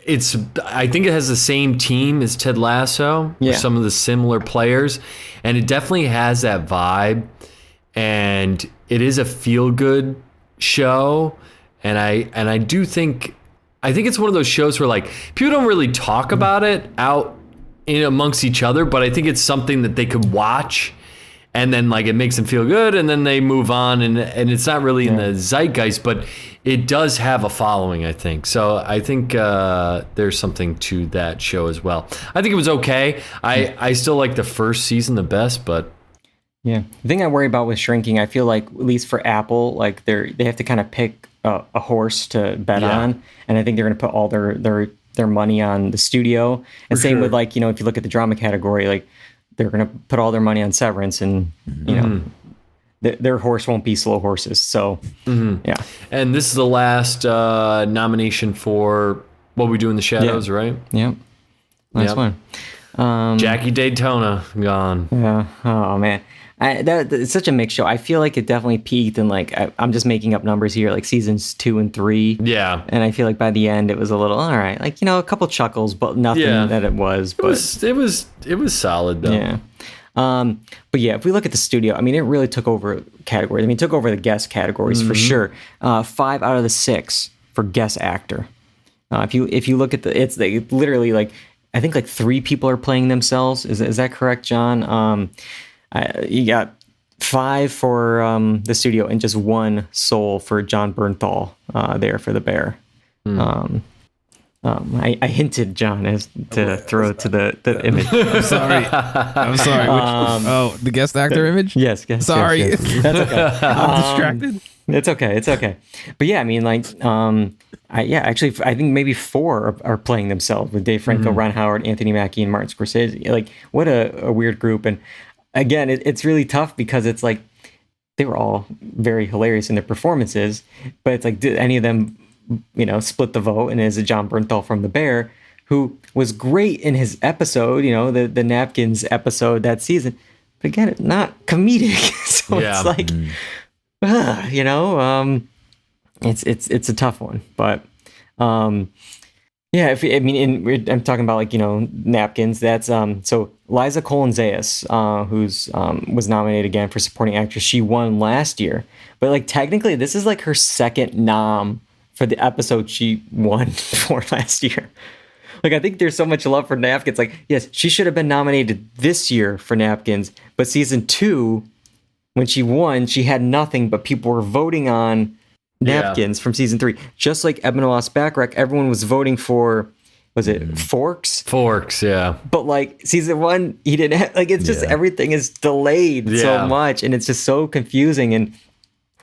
D: I think it has the same team as Ted Lasso, some of the similar players, and it definitely has that vibe, and it is a feel-good show, and I do think it's one of those shows where like people don't really talk about it out amongst each other, but I think it's something that they could watch, and then like it makes them feel good, and then they move on, and it's not really in the zeitgeist, but it does have a following, I think. So I think there's something to that show as well. I think it was okay. I still like the first season the best, but
B: Yeah. The thing I worry about with shrinking, I feel like, at least for Apple, like they have to kind of pick a horse to bet on, and I think they're going to put all their money on the studio. And same with, like, if you look at the drama category, like they're going to put all their money on Severance, and their horse won't be Slow Horses. So yeah.
D: And this is the last nomination for What We Do in the Shadows, right?
B: Yep. Last one.
D: Jackie Daytona gone.
B: Yeah. Oh man. It's such a mixed show. I feel like it definitely peaked in, like, I'm just making up numbers here, like seasons 2 and 3.
D: Yeah.
B: And I feel like by the end it was a little all right, like, a couple chuckles, but nothing that it was. But
D: it was solid though.
B: Yeah. But yeah, if we look at the studio, I mean, it really took over categories. I mean, it took over the guest categories for sure. 5 out of the 6 for guest actor. If you look at it's literally, like, I think like 3 people are playing themselves. Is that correct, John? You got 5 for the studio and just 1 soul for John Bernthal there for the Bear. I hinted, John, as to throw to the image.
C: I'm sorry. The guest actor image?
B: Yes.
C: Sorry.
B: Yes. That's okay.
C: I'm distracted.
B: It's okay. But yeah, I mean, like, actually, I think maybe 4 are playing themselves with Dave Franco, Ron Howard, Anthony Mackie, and Martin Scorsese. Like, what a weird group. And again, it's really tough because it's like they were all very hilarious in their performances, but it's like, did any of them, split the vote? And is it John Bernthal from The Bear, who was great in his episode, the napkins episode that season, but again, not comedic. So it's like, it's a tough one. But I'm talking about, like, napkins. That's so Liza Colin-Zayas, who's was nominated again for supporting actress. She won last year, but, like, technically this is like her second nom for the episode she won for last year. Like, I think there's so much love for napkins. Like, yes, she should have been nominated this year for napkins, but season 2, when she won, she had nothing, but people were voting on napkins from season 3. Just like Ebon Moss-Bachrach, everyone was voting for, was it Forks?
D: Forks, yeah.
B: But, like, season 1, he didn't have, like, it's just everything is delayed so much, and it's just so confusing. And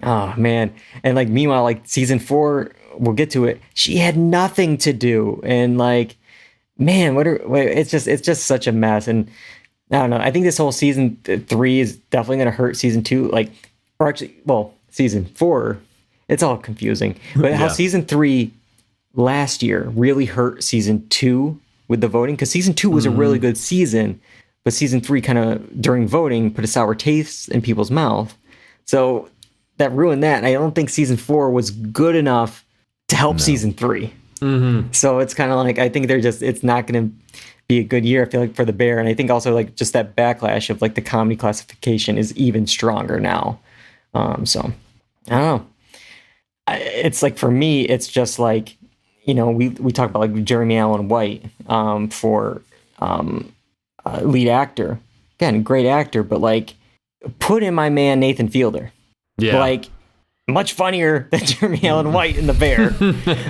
B: oh man, and, like, meanwhile, like, season 4, we'll get to it, she had nothing to do, and, like, man, it's just such a mess. And I don't know, I think this whole season 3 is definitely going to hurt season 2, like, or actually, well, season 4, it's all confusing. But how season 3 last year really hurt season 2 with the voting, because season 2 was a really good season, but season 3 kind of, during voting, put a sour taste in people's mouth. So that ruined that. And I don't think season 4 was good enough to help season 3. So it's kind of like, I think it's not going to be a good year, I feel like, for the Bear. And I think also, like, just that backlash of, like, the comedy classification is even stronger now. So I don't know. It's like, for me, it's just like, we talk about, like, Jeremy Allen White for lead actor. Again, great actor, but, like, put in my man Nathan Fielder. Yeah. Like, much funnier than Jeremy Allen White in The Bear.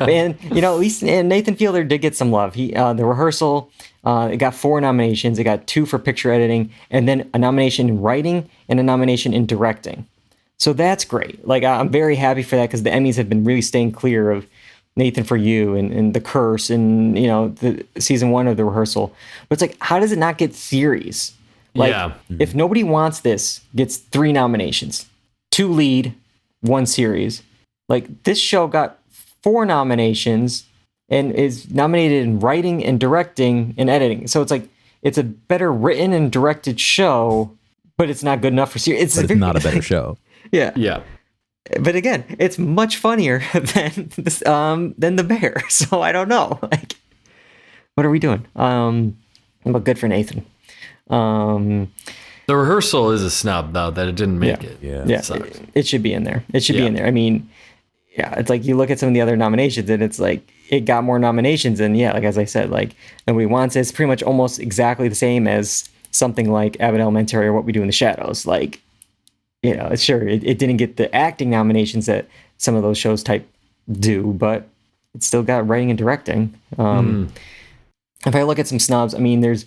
B: And, at least Nathan Fielder did get some love. He The Rehearsal, it got 4 nominations. It got 2 for picture editing, and then a nomination in writing and a nomination in directing. So that's great. Like, I'm very happy for that, because the Emmys have been really staying clear of Nathan For You and The Curse and, the season 1 of The Rehearsal. But it's like, how does it not get series? Like, if Nobody Wants This gets 3 nominations, 2 lead, 1 series. Like, this show got 4 nominations and is nominated in writing and directing and editing. So it's like, it's a better written and directed show, but it's not good enough for series.
C: It's not a better show.
B: Yeah. But again, it's much funnier than The Bear. So I don't know. Like, what are we doing? But good for Nathan.
D: The Rehearsal is a snub, though, that it didn't make it.
B: Yeah. It should be in there. It should be in there. I mean, it's like, you look at some of the other nominations, and it's like, it got more nominations. And like, as I said, like, Nobody Wants It, it's pretty much almost exactly the same as something like Abbott Elementary or What We Do in the Shadows. Like, sure, it didn't get the acting nominations that some of those shows type do, but it still got writing and directing. If I look at some snubs, I mean, there's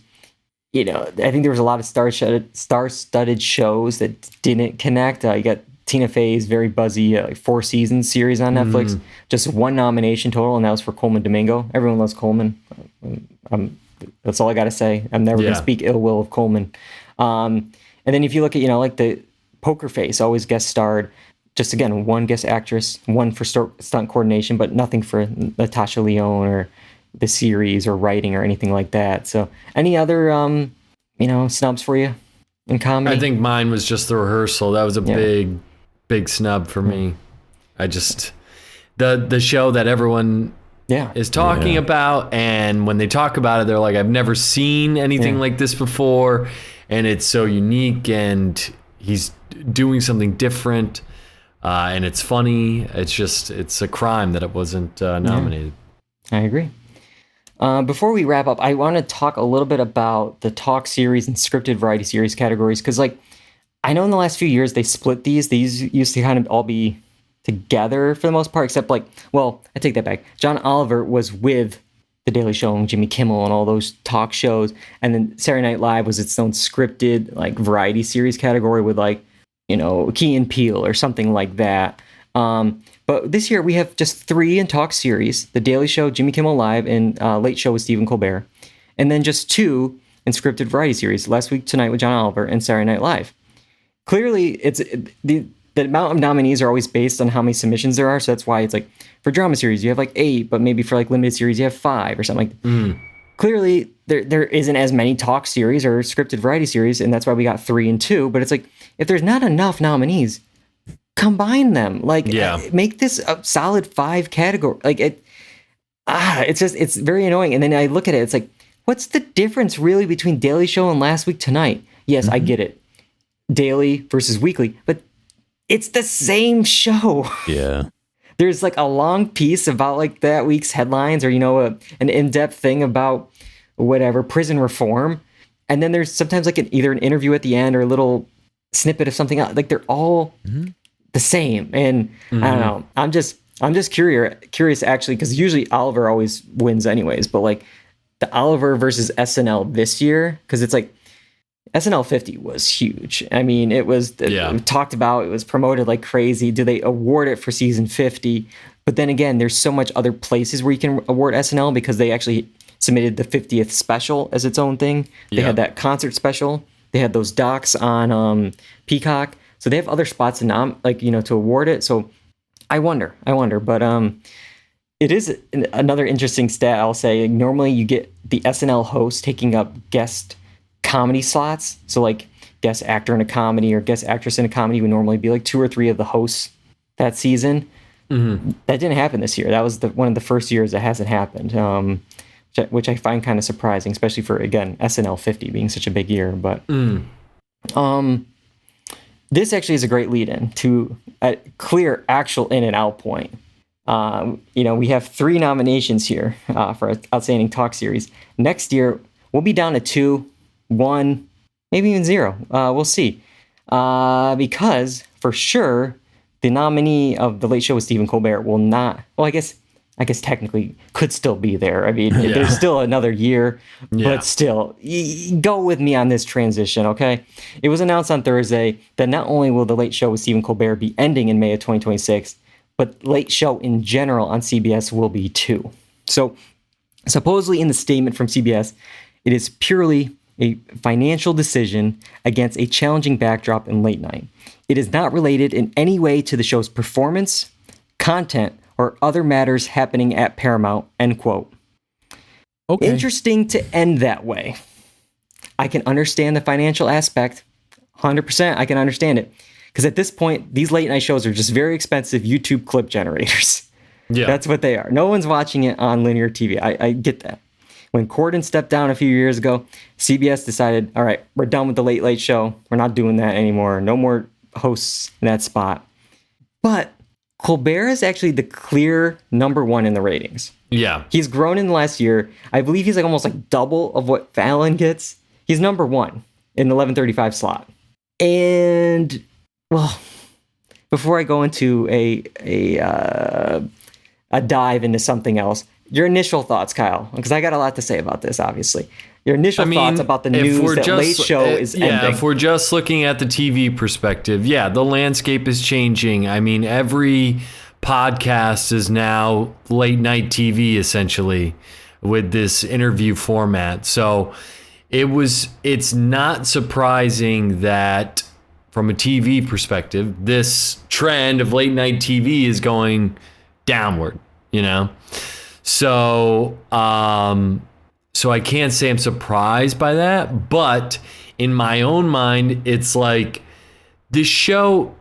B: I think there was a lot of star-studded shows that didn't connect. You got Tina Fey's very buzzy 4-season series on Netflix. Just one nomination total, and that was for Coleman Domingo. Everyone loves Coleman. That's all I got to say. I'm never going to speak ill will of Coleman. And then if you look at, like the Poker Face, always guest starred. Just again, one guest actress, one for stunt coordination, but nothing for Natasha Lyonne or the series or writing or anything like that. So any other, snubs for you in comedy?
D: I think mine was just The Rehearsal. That was a big snub for me. I just, the show that everyone is talking about, and when they talk about it, they're like, I've never seen anything like this before, and it's so unique, and he's doing something different, and it's funny. It's a crime that it wasn't nominated.
B: I agree. Before we wrap up, I want to talk a little bit about the talk series and scripted variety series categories, because I know in the last few years they split these. These used to kind of all be together for the most part, except I take that back. John Oliver was with The Daily Show and Jimmy Kimmel and all those talk shows, and then Saturday Night Live was its own scripted variety series category with Key and Peele or something like that. But this year we have just 3 in talk series: The Daily Show, Jimmy Kimmel Live, and Late Show with Stephen Colbert, and then just 2 in scripted variety series: Last Week Tonight with John Oliver and Saturday Night Live. Clearly, the amount of nominees are always based on how many submissions there are, so that's why it's for drama series you have 8, but maybe for limited series you have 5 or something like that. Clearly, there isn't as many talk series or scripted variety series, and that's why we got 3 and 2. But it's if there's not enough nominees, combine them. Make this a solid 5 category. It's very annoying. And then I look at it, it's what's the difference really between Daily Show and Last Week Tonight? Yes, I get it. Daily versus weekly, but it's the same show.
C: Yeah.
B: There's a long piece about that week's headlines, or an in-depth thing about whatever prison reform, and then there's sometimes either an interview at the end or a little snippet of something else. They're all the same, and I don't know. I'm just curious actually, because usually Oliver always wins anyways, but the Oliver versus SNL this year, because it's SNL 50 was huge. I mean, it was talked about, it was promoted like crazy. Do they award it for season 50? But then again, there's so much other places where you can award SNL, because they actually submitted the 50th special as its own thing. They had that concert special. They had those docs on Peacock. So they have other spots to award it. So I wonder. But it is another interesting stat, I'll say. Normally you get the SNL host taking up guest comedy slots. So guest actor in a comedy or guest actress in a comedy would normally be 2 or 3 of the hosts that season. That didn't happen this year. That was one of the first years that hasn't happened, which I find kind of surprising, especially for, again, SNL 50 being such a big year. But this actually is a great lead-in to a clear actual in and out point. We have 3 nominations here for Outstanding Talk Series. Next year, we'll be down to 2, 1, maybe even 0. We'll see. Because for sure, the nominee of The Late Show with Stephen Colbert will not. Well, I guess technically could still be there. I mean, there's still another year, but still, go with me on this transition, okay? It was announced on Thursday that not only will The Late Show with Stephen Colbert be ending in May of 2026, but Late Show in general on CBS will be too. So, supposedly in the statement from CBS, it is purely a financial decision against a challenging backdrop in late night. It is not related in any way to the show's performance, content, or other matters happening at Paramount, end quote. Okay. Interesting to end that way. I can understand the financial aspect. 100%, I can understand it. Because at this point, these late night shows are just very expensive YouTube clip generators. Yeah. That's what they are. No one's watching it on linear TV. I get that. When Corden stepped down a few years ago, CBS decided, all right, we're done with the Late Late Show. We're not doing that anymore. No more hosts in that spot. But Colbert is actually the clear number 1 in the ratings. Yeah. He's grown in the last year. I believe he's almost double of what Fallon gets. He's number 1 in the 11:35 slot. And, well, before I go into a dive into something else, your initial thoughts, Kyle, because I got a lot to say about this, obviously. Your initial thoughts about the news that Late Show is ending.
D: Yeah, if we're just looking at the TV perspective, yeah, the landscape is changing. I mean, every podcast is now late night TV essentially with this interview format. So it's not surprising that from a TV perspective, this trend of late night TV is going downward, you know? So, so I can't say I'm surprised by that, but in my own mind, it's like this show,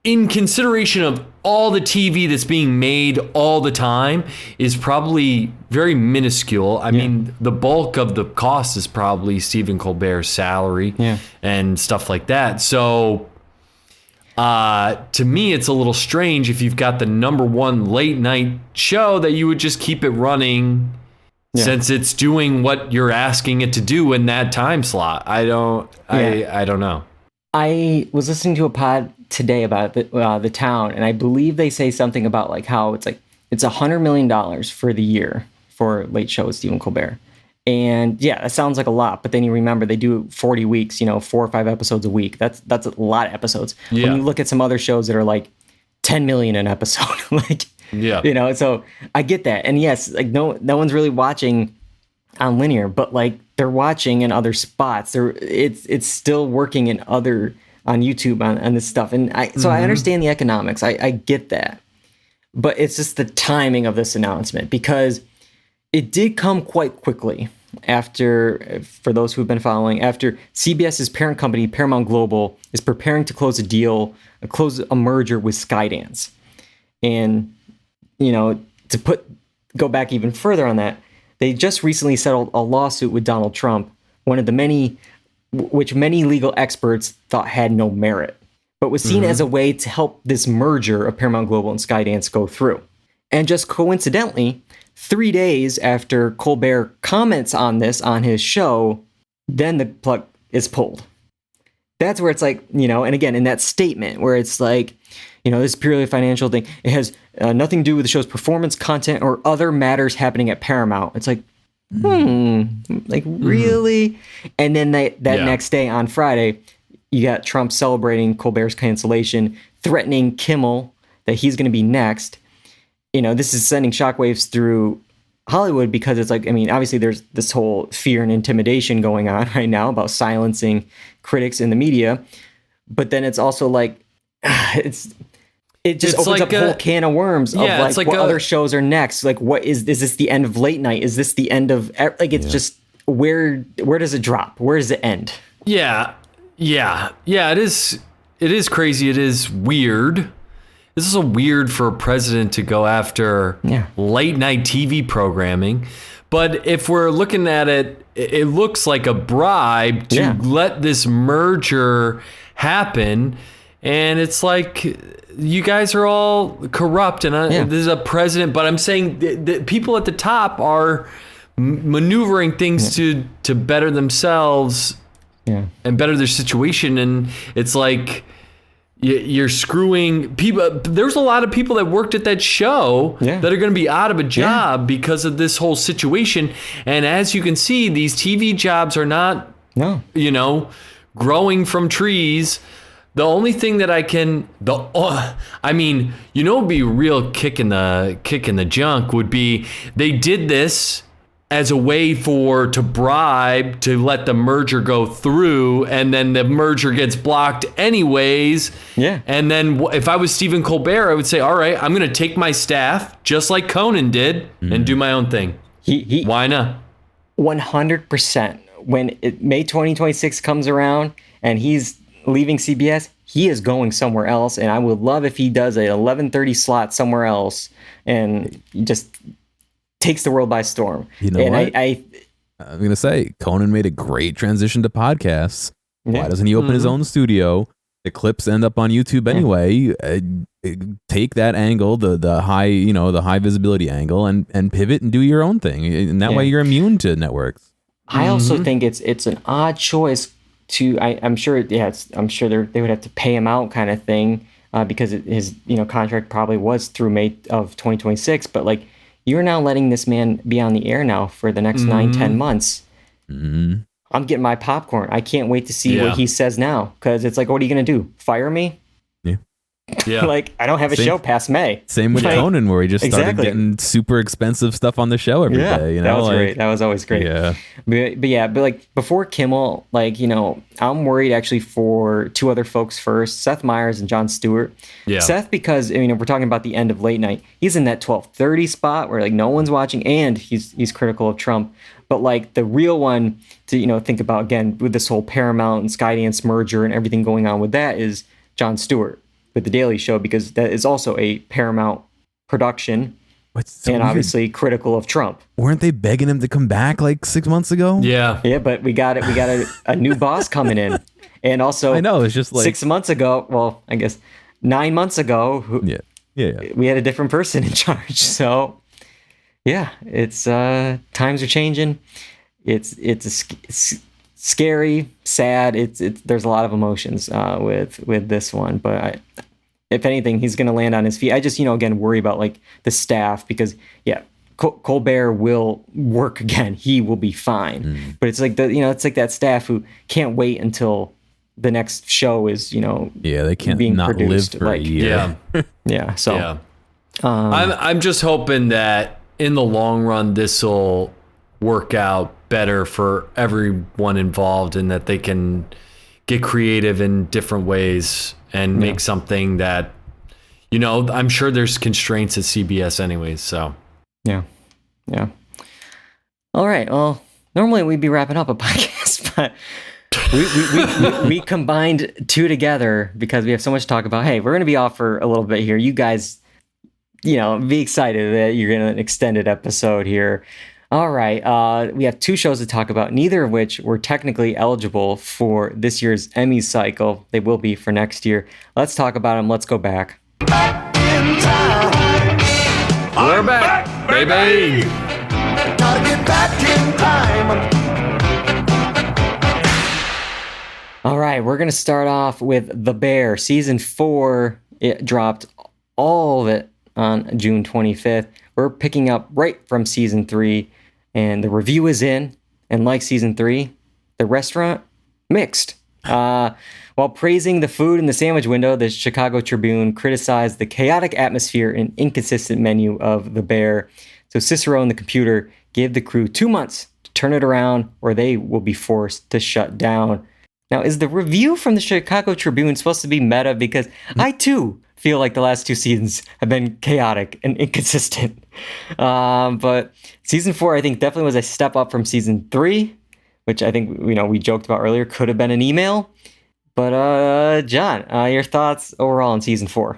D: in consideration of all the TV that's being made all the time, is probably very minuscule. I mean, the bulk of the cost is probably Stephen Colbert's salary and stuff like that. So to me, it's a little strange if you've got the number one late night show that you would just keep it running since it's doing what you're asking it to do in that time slot. I don't know.
B: I was listening to a pod today about the town, and I believe they say something about like how it's $100 million for the year for Late Show with Stephen Colbert. And yeah, that sounds like a lot, but then you remember they do 40 weeks, 4 or 5 episodes a week. That's a lot of episodes.
D: Yeah.
B: When you look at some other shows that are like 10 million an episode, so I get that. And yes, like no one's really watching on linear, but like they're watching in other spots. It's still working in other on YouTube on this stuff. And I understand the economics. I get that. But it's just the timing of this announcement, because it did come quite quickly after, for those who've been following, after CBS's parent company, Paramount Global, is preparing to close a merger with Skydance. And, go back even further on that, they just recently settled a lawsuit with Donald Trump, one of the which many legal experts thought had no merit, but was seen as a way to help this merger of Paramount Global and Skydance go through. And just coincidentally, 3 days after Colbert comments on this on his show, then the plug is pulled. That's where it's like, and again, in that statement where it's like, this is purely a financial thing. It has nothing to do with the show's performance, content, or other matters happening at Paramount. It's like, really? And then that next day on Friday, you got Trump celebrating Colbert's cancellation, threatening Kimmel that he's going to be next. This is sending shockwaves through Hollywood, because it's like, obviously there's this whole fear and intimidation going on right now about silencing critics in the media. But then it's also like, it just opens up a whole can of worms of what other shows are next. Like, what is this the end of late night? Is this the end of, just where does it drop? Where does it end?
D: Yeah. It is crazy. It is weird. This is weird for a president to go after late night TV programming. But if we're looking at it, it looks like a bribe to let this merger happen. And it's like, you guys are all corrupt, and this is a president. But I'm saying that people at the top are maneuvering things to better themselves and better their situation. And it's like, you're screwing people. There's a lot of people that worked at that show that are going to be out of a job because of this whole situation. And as you can see, these TV jobs are not, growing from trees. The only thing that would be a real kick in the junk would be they did this as a way to bribe to let the merger go through, and then the merger gets blocked anyways. Yeah. And then if I was Stephen Colbert, I would say, all right, I'm going to take my staff, just like Conan did, and do my own thing. Why not?
B: 100%. When May 2026 comes around and he's leaving CBS, he is going somewhere else. And I would love if he does a 11:30 slot somewhere else and just takes the world by storm.
C: You know what? I'm going to say, Conan made a great transition to podcasts. Yeah. Why doesn't he open his own studio? The clips end up on YouTube anyway. Take that angle, the high visibility angle, and pivot and do your own thing. And that way you're immune to networks.
B: I also think it's an odd choice to. I'm sure they would have to pay him out kind of thing because his contract probably was through May of 2026. But like, you're now letting this man be on the air now for the next 9-10 months.
C: Mhm.
B: I'm getting my popcorn. I can't wait to see what he says now, because it's like, what are you going to do? Fire me?
D: Yeah.
B: Like, I don't have a show past May.
C: Same with
B: Like,
C: Conan, where he just started
B: exactly.
C: getting super expensive stuff on the show every day. You know,
B: that was great. That was always great.
C: Yeah.
B: But like before Kimmel, like, you know, I'm worried actually for two other folks first, Seth Meyers and Jon Stewart.
D: Yeah.
B: Seth, because, you know, we're talking about the end of late night. He's in that 12:30 spot where like no one's watching, and he's critical of Trump. But like the real one to, you know, think about again with this whole Paramount and Skydance merger and everything going on with that is Jon Stewart with The Daily Show, because that is also a Paramount production and obviously critical of Trump.
C: Weren't they begging him to come back like 6 months ago?
D: Yeah.
B: Yeah, but we got a new boss coming in. And also,
C: I know, it's just like
B: 6 months ago, well, I guess 9 months ago,
C: Yeah.
B: we had a different person in charge. So, yeah, it's times are changing. It's scary, sad. There's a lot of emotions with this one, but if anything, he's going to land on his feet. I just, you know, again, worry about like the staff, because Colbert will work again. He will be fine. But it's like it's like that staff who can't wait until the next show is, you know,
C: they can't
B: being
C: not
B: produced.
C: live for a year.
B: Yeah. So
D: Yeah. I'm just hoping that in the long run, this will work out better for everyone involved, and that they can get creative in different ways and make something that, you know, I'm sure there's constraints at CBS anyways. So
B: yeah. All right. Well, normally we'd be wrapping up a podcast, but we combined two together because we have so much to talk about. Hey, we're going to be off for a little bit here. You guys, you know, be excited that you're going to an extended episode here. All right. We have two shows to talk about, neither of which were technically eligible for this year's Emmy cycle. They will be for next year. Let's talk about them. Let's go back.
D: we're back, baby.
E: Gotta get back in time.
B: All right. We're going to start off with The Bear. Season 4, it dropped all of it on June 25th. We're picking up right from season 3. And the review is in, and like season 3, the restaurant, mixed. While praising the food in the sandwich window, the Chicago Tribune criticized the chaotic atmosphere and inconsistent menu of The Bear. So Cicero and the computer gave the crew 2 months to turn it around, or they will be forced to shut down. Now, is the review from the Chicago Tribune supposed to be meta? Because I, too, feel like the last 2 seasons have been chaotic and inconsistent. But season 4, I think, definitely was a step up from season 3, which I think, you know, we joked about earlier, could have been an email. But John, your thoughts overall on season 4?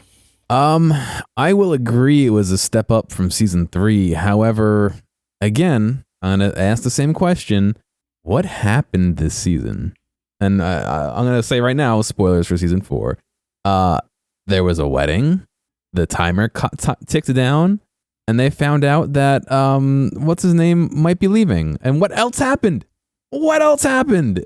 C: I will agree it was a step up from season 3. However, again, I'm going to ask the same question. What happened this season? And I'm going to say right now, spoilers for season 4. There was a wedding, the timer ticked down, and they found out that what's his name might be leaving. And what else happened?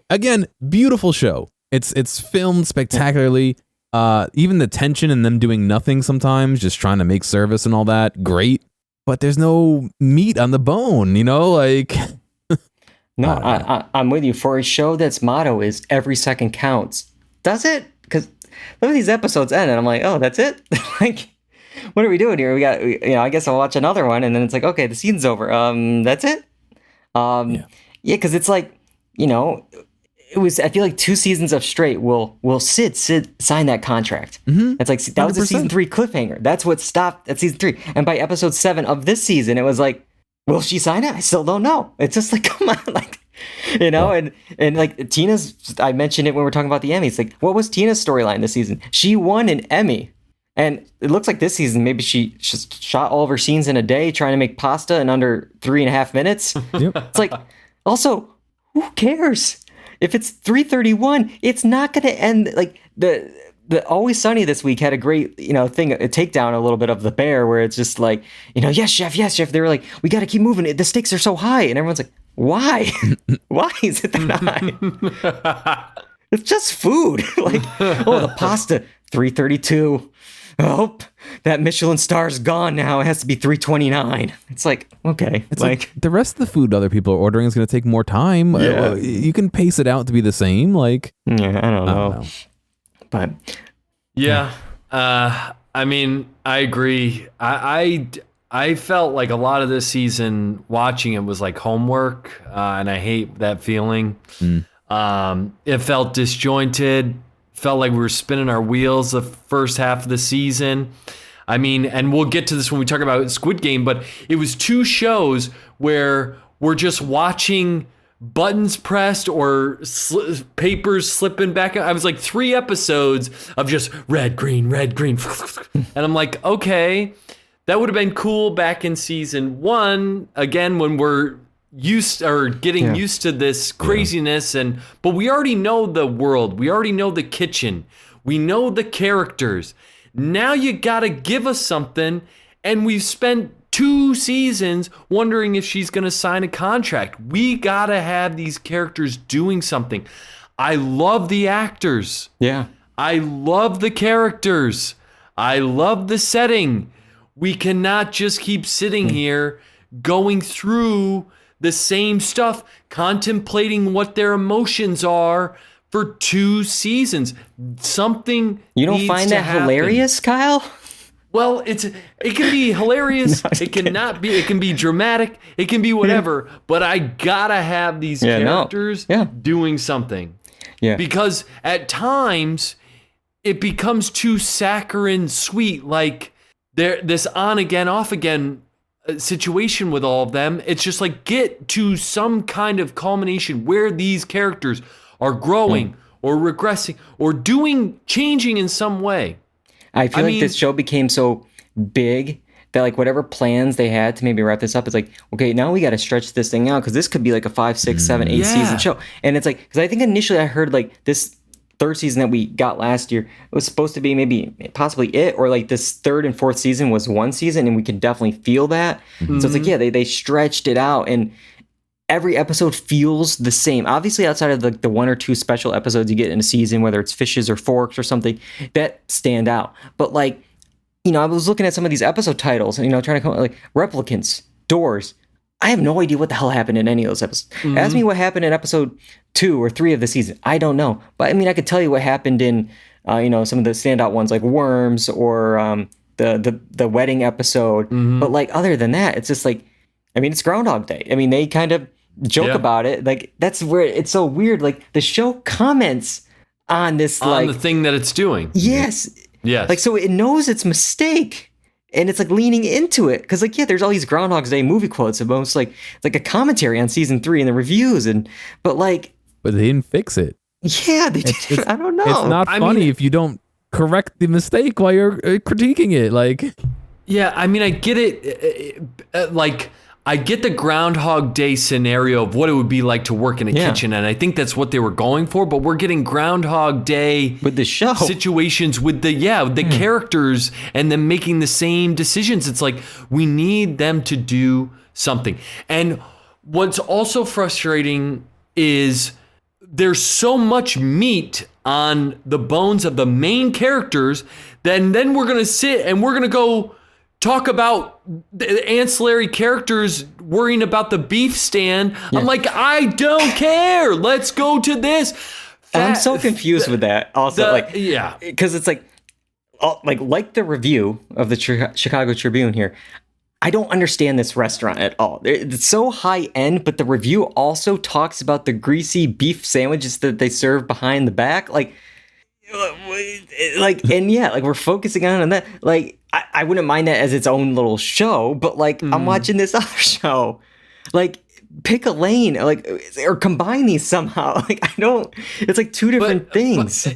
C: Again, beautiful show. It's filmed spectacularly. Even the tension and them doing nothing sometimes, just trying to make service and all that, great. But there's no meat on the bone, you know, like.
B: No, I'm with you. For a show that's motto is every second counts. Does it? Because some of these episodes end and I'm like, oh, that's it? Like, what are we doing here? I guess I'll watch another one, and then it's like, okay, the season's over. That's it? Yeah, because it's like, you know, I feel like 2 seasons of straight will Sid sign that contract. Mm-hmm. It's like, that was a season 3 cliffhanger. That's what stopped at season 3. And by episode 7 of this season, it was like, will she sign it? I still don't know. It's just like, come on, like, you know, and like Tina's, I mentioned it when we were talking about the Emmys. Like, what was Tina's storyline this season? She won an Emmy. And it looks like this season, maybe she just shot all of her scenes in a day trying to make pasta in under 3.5 minutes. Yep. It's like, also, who cares? If it's 3:31, it's not going to end. Like the Always Sunny this week had a great, you know, thing, a takedown a little bit of The Bear, where it's just like, you know, yes, chef. They were like, we got to keep moving. The stakes are so high. And everyone's like, why? Why is it that high? It's just food. Like, oh, the pasta, 3:32. oh, that Michelin star's gone now. It has to be 329. It's like, okay.
C: It's like the rest of the food other people are ordering is going to take more time.
B: Yeah.
C: You can pace it out to be the same. Like,
B: yeah, I don't know. But
D: Yeah. I mean, I agree. I felt like a lot of this season watching it was like homework, and I hate that feeling. It felt disjointed. Felt like we were spinning our wheels the first half of the season. I mean, and we'll get to this when we talk about Squid Game, but it was two shows where we're just watching buttons pressed or papers slipping back. I was like 3 episodes of just red, green, and I'm like, okay, that would have been cool back in season 1. Again, when we're used or getting used to this craziness, but we already know the world, we already know the kitchen, we know the characters. Now you gotta give us something, and we've spent 2 seasons wondering if she's gonna sign a contract. We gotta have these characters doing something. I love the actors.
B: yeah.
D: I love the characters. I love the setting. We cannot just keep sitting here going through the same stuff, contemplating what their emotions are for 2 seasons. Something
B: You don't
D: needs
B: find
D: to
B: that
D: happen.
B: hilarious, Kyle?
D: Well, it can be hilarious. It cannot be. It can be dramatic. It can be whatever. But I gotta have these characters doing something.
B: Yeah.
D: Because at times it becomes too saccharine sweet. Like this on again, off again situation with all of them. It's just like, get to some kind of culmination where these characters are growing or regressing or changing in some way.
B: I feel like this show became so big that like whatever plans they had to maybe wrap this up is like, okay, now we got to stretch this thing out because this could be like a 5, 6, 7, 8 season show. And it's like, because I think initially I heard like this 3rd season that we got last year, it was supposed to be maybe possibly it, or like this 3rd and 4th season was 1 season, and we could definitely feel that. So it's like, yeah, they stretched it out, and every episode feels the same. Obviously, outside of the 1 or 2 special episodes you get in a season, whether it's fishes or forks or something, that stand out. But like, you know, I was looking at some of these episode titles and, you know, trying to come up like replicants, doors. I have no idea what the hell happened in any of those episodes. Ask me what happened in episode 2 or 3 of the season. I don't know. But I mean, I could tell you what happened in, you know, some of the standout ones like Worms or the wedding episode. But like, other than that, it's just like, I mean, it's Groundhog Day. I mean, they kind of joke about it. Like, that's where it's so weird. Like, the show comments on this,
D: on the thing that it's doing.
B: Yes. Like, so it knows its mistake. And it's like leaning into it. Because like, yeah, there's all these Groundhog's Day movie quotes. Almost like it's like a commentary on season 3 and the reviews. But they
C: didn't fix it.
B: Yeah, they did. I don't know.
C: It's not funny if you don't correct the mistake while you're critiquing it. Like,
D: yeah, I mean, I get it. Like, I get the Groundhog Day scenario of what it would be like to work in a kitchen, and I think that's what they were going for. But we're getting Groundhog Day
B: with the show
D: situations with the characters and them making the same decisions. It's like, we need them to do something. And what's also frustrating is there's so much meat on the bones of the main characters that then we're gonna sit and we're gonna go talk about the ancillary characters worrying about the beef stand. I'm like, I don't care. Let's go to this.
B: I'm so confused with that. Also, because it's like the review of the Chicago Tribune here. I don't understand this restaurant at all. It's so high end, but the review also talks about the greasy beef sandwiches that they serve behind the back. Like, we're focusing on that. Like, I wouldn't mind that as its own little show, but like, I'm watching this other show. Like, pick a lane, like, or combine these somehow. Like, I don't. It's like 2 different things.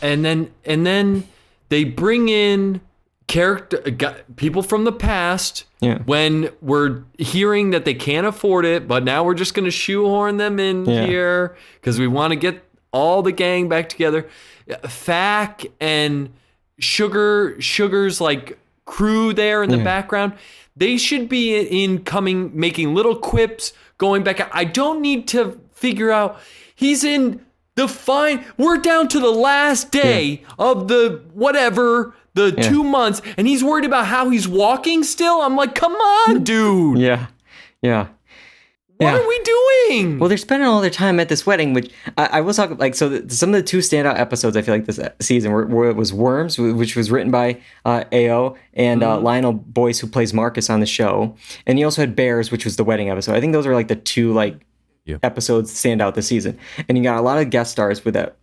D: And then they bring in people from the past when we're hearing that they can't afford it, but now we're just going to shoehorn them in here because we want to get all the gang back together. Fack and Sugar's like crew there in the background. They should be making little quips, going back. I don't need to figure out. He's in the we're down to the last day of the the 2 months, and he's worried about how he's walking still. I'm like, come on, dude.
B: Yeah.
D: What are we doing?
B: Well, they're spending all their time at this wedding, which I will talk like some of the two standout episodes I feel like this season were it was Worms, which was written by AO and Lionel Boyce, who plays Marcus on the show, and you also had Bears, which was the wedding episode. I think those are like the two episodes that stand out this season, and you got a lot of guest stars with that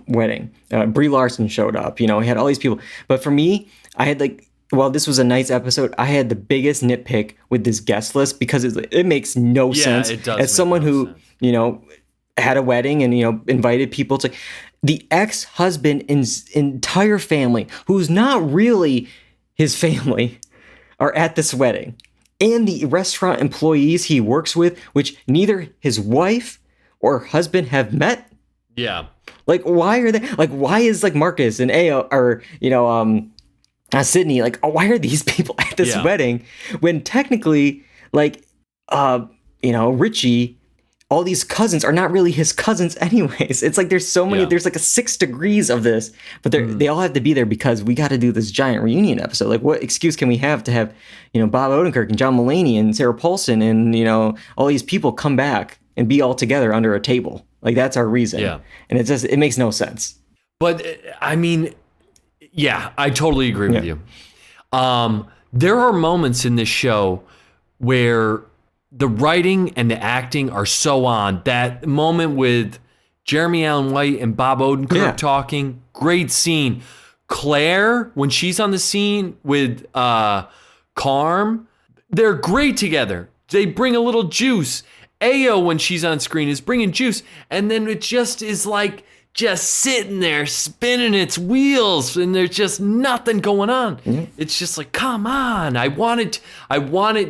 B: wedding. Brie Larson showed up. You know, he had all these people, but for me, I had like. While this was a nice episode, I had the biggest nitpick with this guest list because it makes no sense.
D: It does.
B: As someone who, you know, had a wedding and, you know, invited people to the ex-husband's entire family, who's not really his family, are at this wedding. And the restaurant employees he works with, which neither his wife or husband have met.
D: Yeah.
B: Like, why are they, like, why is like Marcus and AO or, you know, Sydney, like, why are these people at this wedding when technically, like, you know, Richie, all these cousins are not really his cousins anyways. It's like there's so many, there's like a 6 degrees of this, but they all have to be there because we got to do this giant reunion episode. Like, what excuse can we have, you know, Bob Odenkirk and John Mulaney and Sarah Paulson and, you know, all these people come back and be all together under a table? Like, that's our reason. Yeah. And it makes no sense.
D: But I mean, yeah, I totally agree with you. There are moments in this show where the writing and the acting are so on. That moment with Jeremy Allen White and Bob Odenkirk talking, great scene. Claire, when she's on the scene with Carm, they're great together. They bring a little juice. Ayo, when she's on screen, is bringing juice. And then it just is like, just sitting there spinning its wheels and there's just nothing going on. Mm-hmm. It's just like, come on. I wanted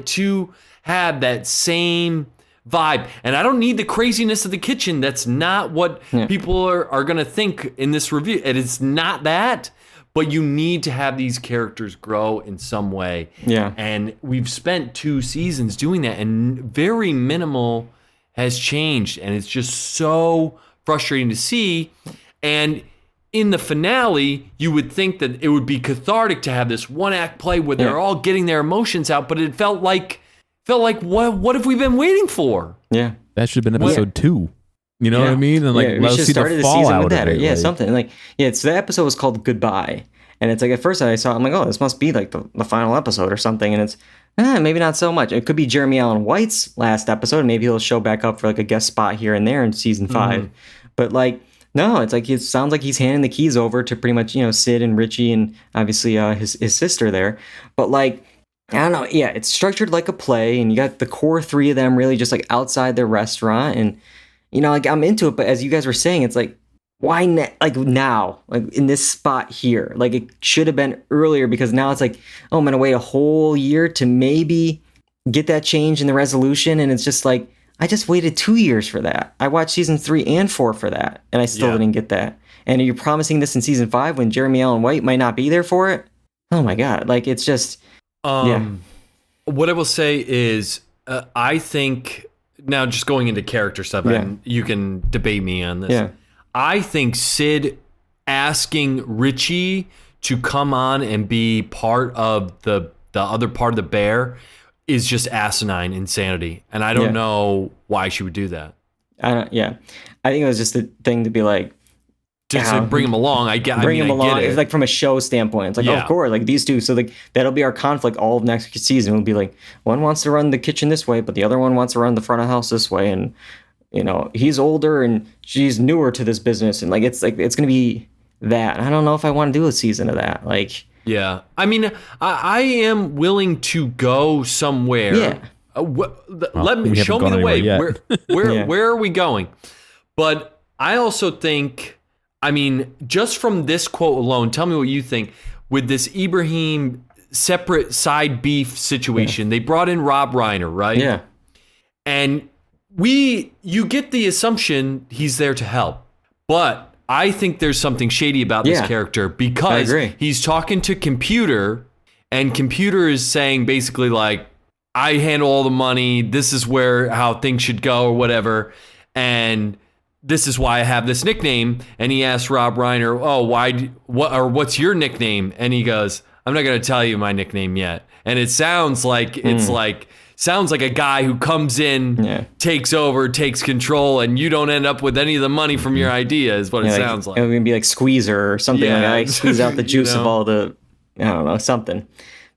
D: to have that same vibe. And I don't need the craziness of the kitchen. That's not what people are going to think in this review. It is not that, but you need to have these characters grow in some way. Yeah. And we've spent 2 seasons doing that and very minimal has changed. And it's just so frustrating to see. And in the finale, you would think that it would be cathartic to have this one act play where they're all getting their emotions out, but it felt like what have we been waiting for? Yeah.
C: That should have been episode 2. You know what I mean? And like
B: we should have started the season with that. Or, something. Like so the episode was called Goodbye. And it's like at first I saw it, I'm like, oh, this must be like the final episode or something. And it's maybe not so much. It could be Jeremy Allen White's last episode. Maybe he'll show back up for like a guest spot here and there in season 5. Mm-hmm. But like, no, it's like it sounds like he's handing the keys over to pretty much, you know, Sid and Richie and obviously his sister there. But like, I don't know. Yeah, it's structured like a play, and you got the core 3 of them really just like outside the restaurant, and you know, like I'm into it. But as you guys were saying, it's like, why like now, like in this spot here? Like it should have been earlier because now it's like, oh, I'm gonna wait a whole year to maybe get that change in the resolution, and it's just like. I just waited 2 years for that. I watched season 3 and 4 for that, and I still didn't get that. And are you promising this in season 5 when Jeremy Allen White might not be there for it? Oh my God. Like, it's just,
D: What I will say is, I think, now just going into character stuff, and you can debate me on this. Yeah. I think Sid asking Richie to come on and be part of the other part of the bear is just asinine insanity. And I don't know why she would do that.
B: I think it was just a thing to be like,
D: just to bring him along. Bring him along.
B: It's like from a show standpoint. It's like, oh, of course, like these two. So like that'll be our conflict all of next season. It'll be like one wants to run the kitchen this way, but the other one wants to run the front of house this way. And you know, he's older and she's newer to this business. And like it's gonna be that. I don't know if I want to do a season of that. Like.
D: Yeah, I mean, I am willing to go somewhere. Yeah. Let me show me the way. Where are we going? But I also think, I mean, just from this quote alone, tell me what you think. With this Ibrahim separate side beef situation, they brought in Rob Reiner, right? Yeah. And you get the assumption he's there to help, but I think there's something shady about this character because he's talking to Computer, and Computer is saying basically like, I handle all the money. This is how things should go or whatever. And this is why I have this nickname. And he asks Rob Reiner, oh, what's your nickname? And he goes, I'm not going to tell you my nickname yet. And it sounds like sounds like a guy who comes in, takes over, takes control, and you don't end up with any of the money from your idea is what it sounds like.
B: It would be like Squeezer or something like that. Like squeeze out the juice of all the, I don't know, something.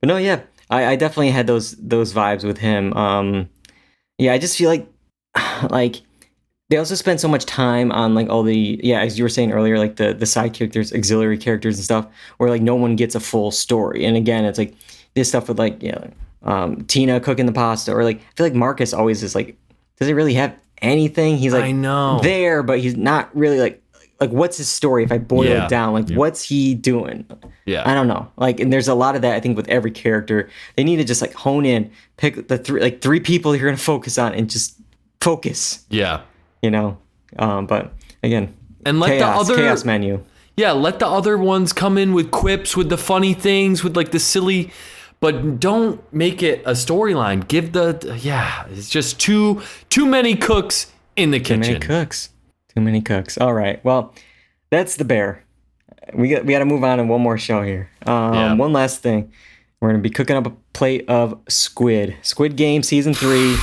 B: But no, yeah, I definitely had those vibes with him. I just feel like they also spend so much time on like all the, as you were saying earlier, like the side characters, auxiliary characters and stuff, where like no one gets a full story. And again, it's like this stuff with like, Tina cooking the pasta, or like I feel like Marcus always is like, does he really have anything? He's like,
D: I know,
B: there, but he's not really like what's his story if I boil it down? Like what's he doing? I don't know. Like, and there's a lot of that I think with every character. They need to just like hone in, pick the three people you're gonna focus on and just focus. But again,
D: and let
B: chaos,
D: the other
B: chaos menu.
D: Let the other ones come in with quips, with the funny things, with like the silly. But don't make it a storyline. Give it's just too many cooks in the kitchen.
B: Too many cooks. All right. Well, that's the bear. We got to move on to one more show here. One last thing. We're going to be cooking up a plate of Squid Game season 3,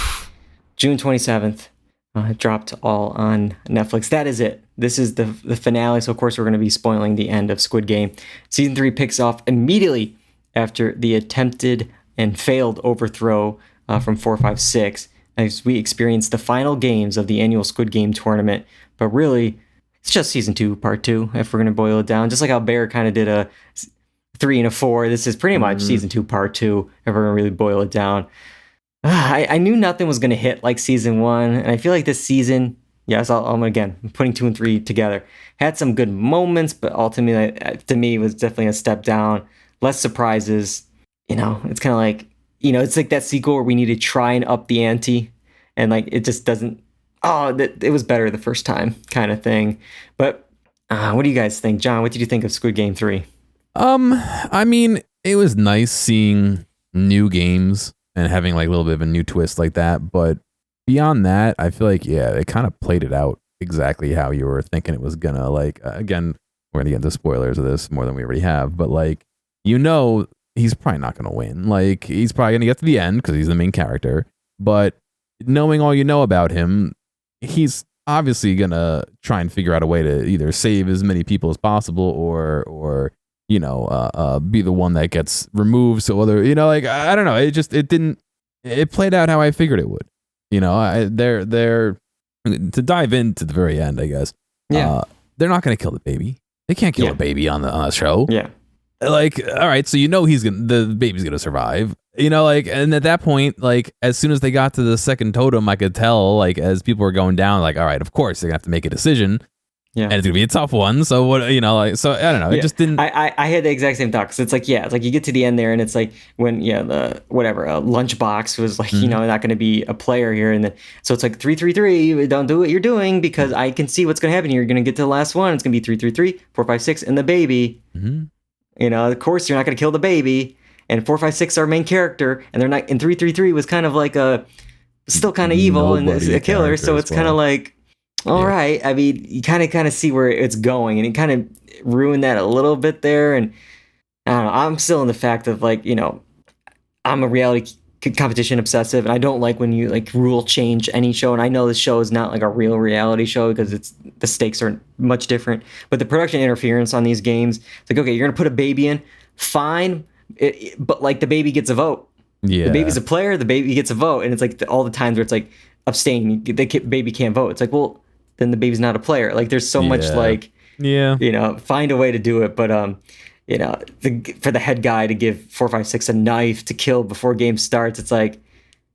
B: June 27th. It dropped all on Netflix. That is it. This is the finale. So of course we're going to be spoiling the end of Squid Game. Season 3 picks off immediately after the attempted and failed overthrow from 456, as we experience the final games of the annual Squid Game tournament. But really, it's just season 2, part 2, if we're going to boil it down. Just like how Bear kind of did a 3 and a 4, this is pretty much season 2, part 2, if we're going to really boil it down. I knew nothing was going to hit like season 1, and I feel like this season, I'm again putting 2 and 3 together, had some good moments, but ultimately, to me, was definitely a step down. Less surprises, it's kind of like, it's like that sequel where we need to try and up the ante, and like it just doesn't, it was better the first time kind of thing. But what do you guys think? John, what did you think of Squid Game 3?
C: I mean, it was nice seeing new games and having like a little bit of a new twist like that, but beyond that, I feel like, they kind of played it out exactly how you were thinking it was gonna. Like, again, we're gonna get into spoilers of this more than we already have, but like, he's probably not going to win. Like, he's probably going to get to the end because he's the main character. But knowing all you know about him, he's obviously going to try and figure out a way to either save as many people as possible or be the one that gets removed. So like, I don't know. It played out how I figured it would. They're to dive into the very end, I guess. They're not going to kill the baby. They can't kill a baby on the show. Like, all right, so the baby's gonna survive, like, and at that point, like, as soon as they got to the second totem, I could tell, like, as people were going down, like, all right, of course they're gonna have to make a decision, and it's gonna be a tough one. So what, like, so I don't know, it just didn't.
B: I had the exact same thought, because it's like, it's like you get to the end there, and it's like when the lunchbox was like, not gonna be a player here, and then so it's like 333, don't do what you're doing because I can see what's gonna happen. You're gonna get to the last one. It's gonna be 333, 456, and the baby. Of course, you're not going to kill the baby, and 456 our main character, and they're not. And 333 was kind of like still kind of evil and a killer, so it's kind of like, all right. I mean, you kind of see where it's going, and it kind of ruined that a little bit there. And I don't know. I'm still in the fact of like, I'm a reality competition obsessive, and I don't like when you like rule change any show. And I know this show is not like a real reality show because the stakes are much different, but the production interference on these games, it's like, okay, you're gonna put a baby in, fine, but like the baby gets a vote. The baby's a player, the baby gets a vote, and it's like all the times where it's like abstain, the baby can't vote. It's like, well, then the baby's not a player. Like there's so much like, find a way to do it, but for the head guy to give 456 a knife to kill before game starts, it's like,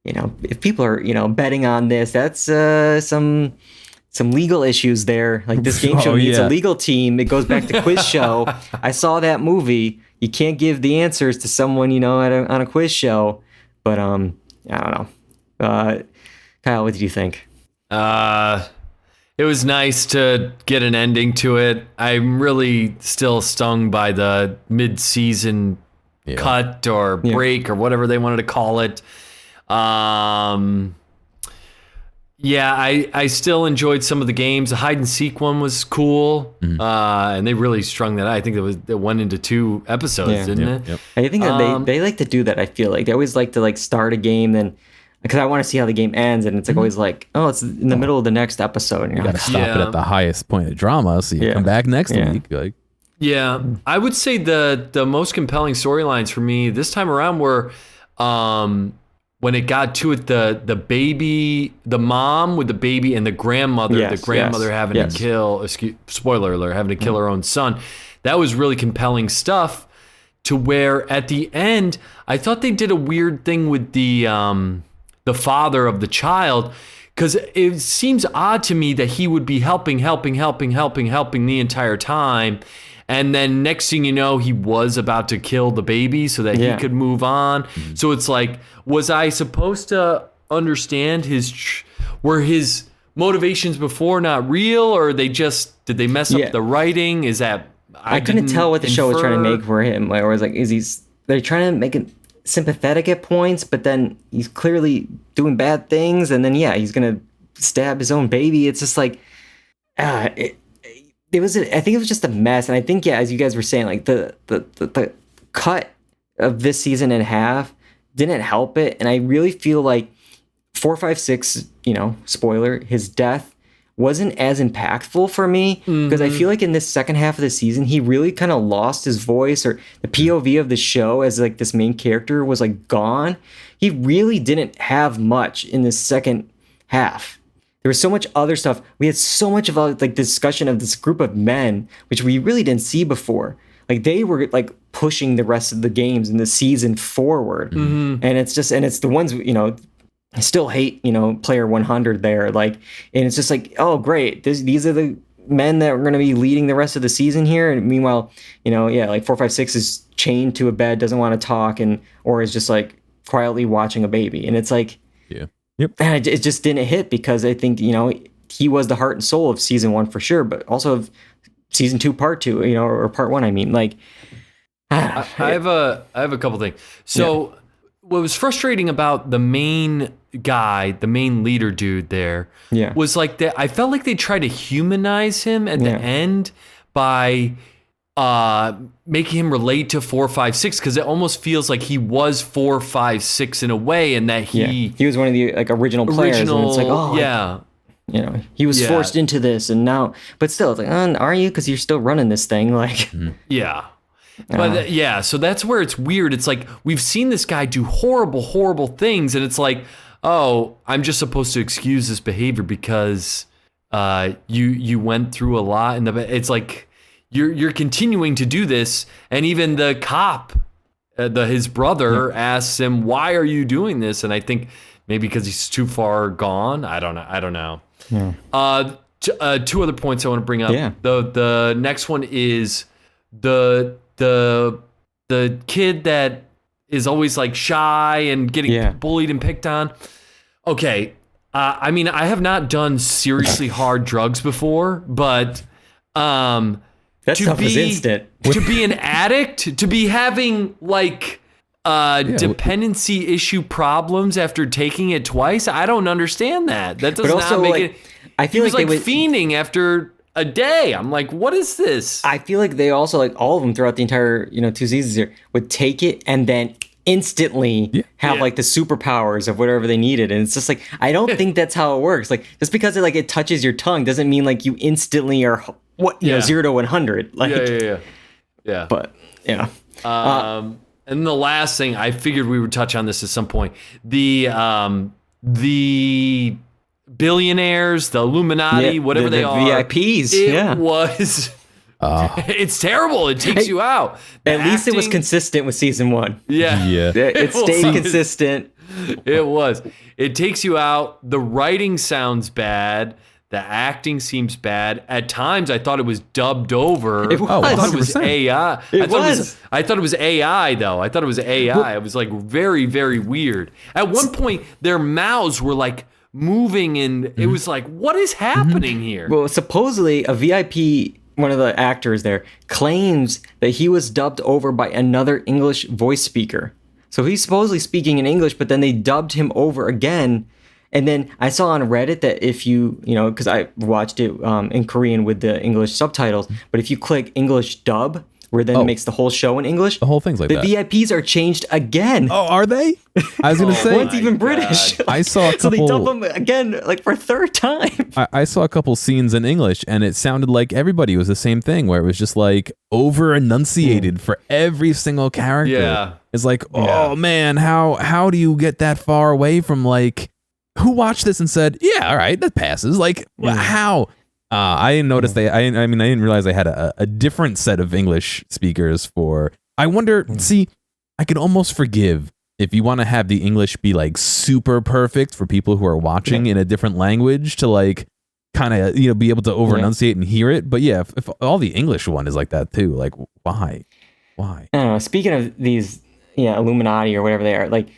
B: if people are, betting on this, that's some legal issues there. Like this game show needs a legal team. It goes back to quiz show. I saw that movie. You can't give the answers to someone, on a quiz show. But I don't know. Kyle, what did you think?
D: It was nice to get an ending to it. I'm really still stung by the mid-season cut or break or whatever they wanted to call it. Yeah, I still enjoyed some of the games. The hide and seek one was cool, and they really strung that out. I think it went into 2 episodes,
B: Yeah.
D: didn't
C: Yep,
D: it?
C: yep.
B: I think that they like to do that. I feel like they always like to like start a game, then because I want to see how the game ends, and it's like always like, oh, it's in the middle of the next episode, and
C: You
B: you're
C: got to
B: like,
C: stop it
D: Yeah.
C: at the highest point of drama, so you come back next week. Like,
D: Yeah, I would say the most compelling storylines for me this time around were when it got to it, the baby, the mom with the baby, and the grandmother.
B: Yes,
D: the grandmother
B: yes,
D: having
B: yes.
D: to kill. Spoiler alert! Having to kill her own son. That was really compelling stuff. To where at the end, I thought they did a weird thing with the father of the child. Because it seems odd to me that he would be helping the entire time. And then next thing you know, he was about to kill the baby so that he could move on. So it's like, was I supposed to understand were his motivations before not real, or did they mess up the writing? Is that
B: I couldn't tell what the show was trying to
D: infer?
B: make for him. Like, or was like, they're trying to make it sympathetic at points, but then he's clearly doing bad things, and then he's gonna stab his own baby. It's just like, I think it was just a mess, and I think as you guys were saying, like the cut of this season in half didn't help it, and I really feel like 456, spoiler, his death wasn't as impactful for me because I feel like in this second half of the season he really kind of lost his voice, or the POV of the show as like this main character was like gone. He really didn't have much in this second half. There was so much other stuff. We had so much of like discussion of this group of men, which we really didn't see before. Like they were like pushing the rest of the games in the season forward, and it's the ones I still hate player 100 there. Like, and it's just like, oh great, these are the men that are going to be leading the rest of the season here. And meanwhile, like 456 is chained to a bed, doesn't want to talk, or is just like quietly watching a baby, and it's like.
C: Yep.
B: And it just didn't hit because I think, he was the heart and soul of season 1 for sure, but also of season 2, part 2, or part 1. I mean, like,
D: I have a couple things. So what was frustrating about the main guy, the main leader dude there, was like that. I felt like they tried to humanize him at the end by making him relate to 456, because it almost feels like he was 456 in a way, and that he
B: was one of the like original players, and it's like, oh he was forced into this, and now, but still, it's like, are you? Because you're still running this thing, like,
D: But so that's where it's weird. It's like we've seen this guy do horrible things, and it's like, oh, I'm just supposed to excuse this behavior because you went through a lot, and it's like. You're continuing to do this, and even the cop, his brother, asks him, "Why are you doing this?" And I think maybe because he's too far gone. I don't know. Yeah. 2 other points I want to bring up.
B: Yeah.
D: The next one is the kid that is always like shy and getting bullied and picked on. Okay, I mean, I have not done seriously hard drugs before, but
B: that stuff was instant.
D: To be an addict, to be having like dependency issue problems after taking it twice, I don't understand that. That does not make it.
B: I feel
D: like fiending after a day. I'm like, what is this?
B: I feel like they also, like, all of them throughout the entire 2 seasons here would take it and then instantly have like the superpowers of whatever they needed, and it's just like, I don't think that's how it works. Like, just because it touches your tongue doesn't mean like you instantly are 0 to 100. Like,
D: yeah.
B: But
D: and the last thing, I figured we would touch on this at some point. The billionaires, the Illuminati, whatever they are,
B: VIPs.
D: It was. It's terrible. It takes you out.
B: At least it was consistent with season 1.
D: Yeah.
B: It stayed consistent.
D: It was. It takes you out. The writing sounds bad. The acting seems bad. At times, I thought it was dubbed over.
B: It was.
D: I thought it was AI. I thought it was AI, though. I thought it was AI. It was like very, very weird. At one point, their mouths were like moving, and it was like, what is happening here?
B: Well, supposedly a VIP, one of the actors there, claims that he was dubbed over by another English voice speaker. So he's supposedly speaking in English, but then they dubbed him over again. And then I saw on Reddit that if you know, because I watched it in Korean with the English subtitles, but if you click English dub, where then it makes the whole show in English,
C: The whole thing's like
B: the
C: that.
B: VIPs are changed again.
C: Oh, are they? I was gonna say.
B: One's even British.
C: I saw a
B: So they
C: couple-
B: dub them again, like for a third time.
C: I saw a couple scenes in English, and it sounded like everybody was the same thing, where it was just like over enunciated for every single character.
D: Yeah.
C: It's like, oh man, how do you get that far away from like who watched this and said, yeah, all right, that passes? Like, how? I didn't notice I mean, I didn't realize they had a different set of English speakers for. I wonder. See, I could almost forgive if you want to have the English be like super perfect for people who are watching in a different language to like kind of be able to over enunciate and hear it. But yeah, if all the English one is like that too, like why?
B: I don't know. Speaking of these, Illuminati or whatever they are, like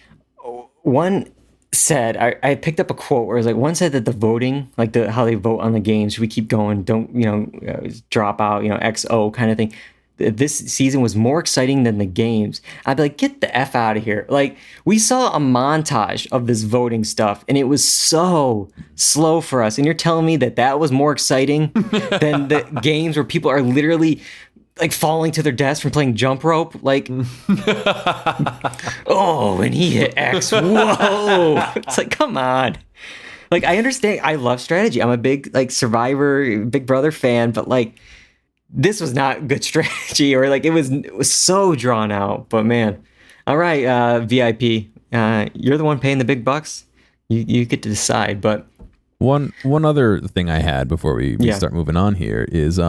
B: one said, I picked up a quote where it was like, one said that the voting, like how they vote on the games, we keep going, don't, drop out, XO kind of thing. This season was more exciting than the games. I'd be like, get the F out of here. Like, we saw a montage of this voting stuff, and it was so slow for us. And you're telling me that was more exciting than the games where people are literally like falling to their deaths from playing jump rope, like, oh, and he hit X. Whoa! It's like, come on. Like, I understand. I love strategy. I'm a big like Survivor, Big Brother fan, but like, this was not good strategy, or like it was so drawn out. But man, all right, VIP, you're the one paying the big bucks. You get to decide. But
C: one other thing I had before we start moving on here is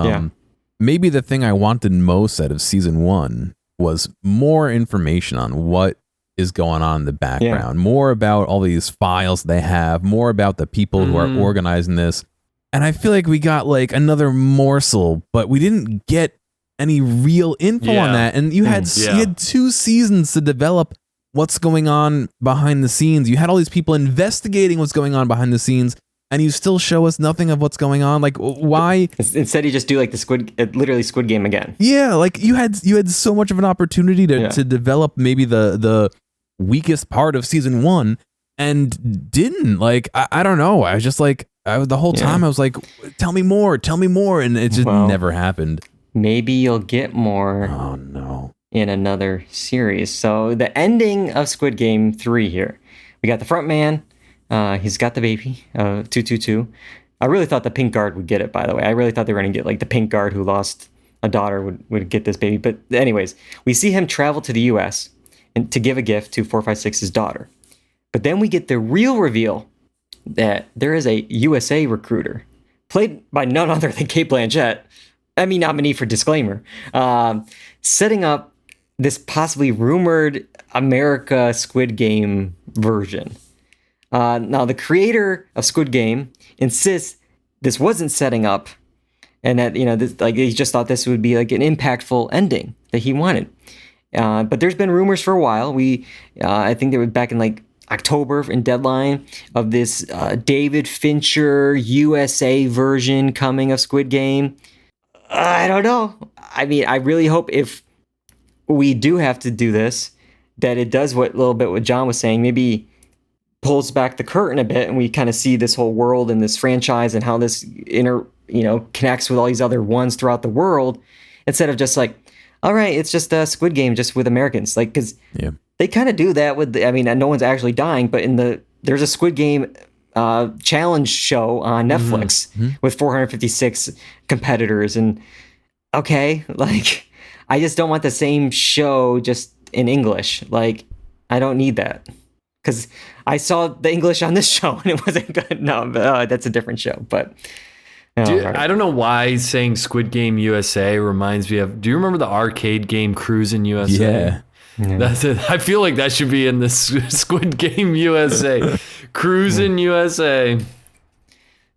C: maybe the thing I wanted most out of season 1 was more information on what is going on in the background, more about all these files they have, more about the people who are organizing this. And I feel like we got like another morsel, but we didn't get any real info on that. And you had 2 seasons to develop what's going on behind the scenes. You had all these people investigating what's going on behind the scenes, and you still show us nothing of what's going on. Like, why?
B: Instead, you just do like the Squid Game again.
C: Yeah, like you had so much of an opportunity to develop maybe the weakest part of season 1 and didn't. Like, I don't know. I was just like, the whole time I was like, tell me more, and it just never happened. Maybe you'll get more. Oh no! In another series. So the ending of Squid Game 3 here, we got the front man. He's got the baby, 222. I really thought the pink guard would get it, by the way. I really thought they were going to get like the pink guard who lost a daughter would get this baby. But anyways, we see him travel to the U.S. and to give a gift to 456's daughter. But then we get the real reveal that there is a USA recruiter, played by none other than Cate Blanchett, Emmy nominee for Disclaimer, setting up this possibly rumored America Squid Game version. Now, the creator of Squid Game insists this wasn't setting up, and that this, like, he just thought this would be like an impactful ending that he wanted. But there's been rumors for a while. I think they were back in like October in Deadline of this David Fincher USA version coming of Squid Game. I don't know. I mean, I really hope if we do have to do this, that it does a little bit what John was saying, maybe pulls back the curtain a bit and we kind of see this whole world and this franchise and how this connects with all these other ones throughout the world, instead of just like, all right, it's just a Squid Game just with Americans. Like, because they kind of do that with, no one's actually dying, but there's a Squid Game challenge show on Netflix with 456 competitors. And okay, like, I just don't want the same show just in English. Like, I don't need that. Because I saw the English on this show and it wasn't good. No, that's a different show. But
D: dude, I don't know why saying Squid Game USA reminds me of. Do you remember the arcade game Cruisin' USA? Yeah. That's it. I feel like that should be in the Squid Game USA. Cruisin' USA.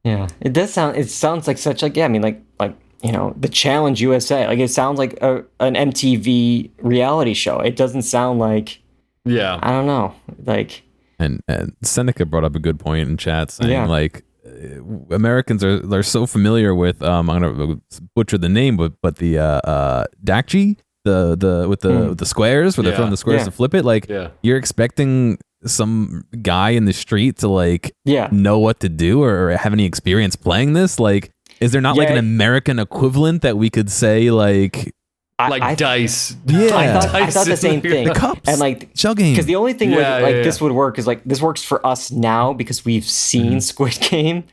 B: Yeah, it does sound. It sounds like such like the Challenge USA. Like, it sounds like an MTV reality show. It doesn't sound like. Yeah, I don't know. Like,
C: and Seneca brought up a good point in chat saying like Americans are so familiar with I'm gonna butcher the name, but the Dakji, the with the squares where they're throwing the squares to flip it. Like, you're expecting some guy in the street to like
B: Yeah.
C: know what to do or have any experience playing this? Like, is there not like an American equivalent that we could say like
D: dice?
C: Yeah,
B: I thought the same thing.
C: The cups
B: and like
C: shell game.
B: because the only thing this would work is like this works for us now because we've seen Squid Game.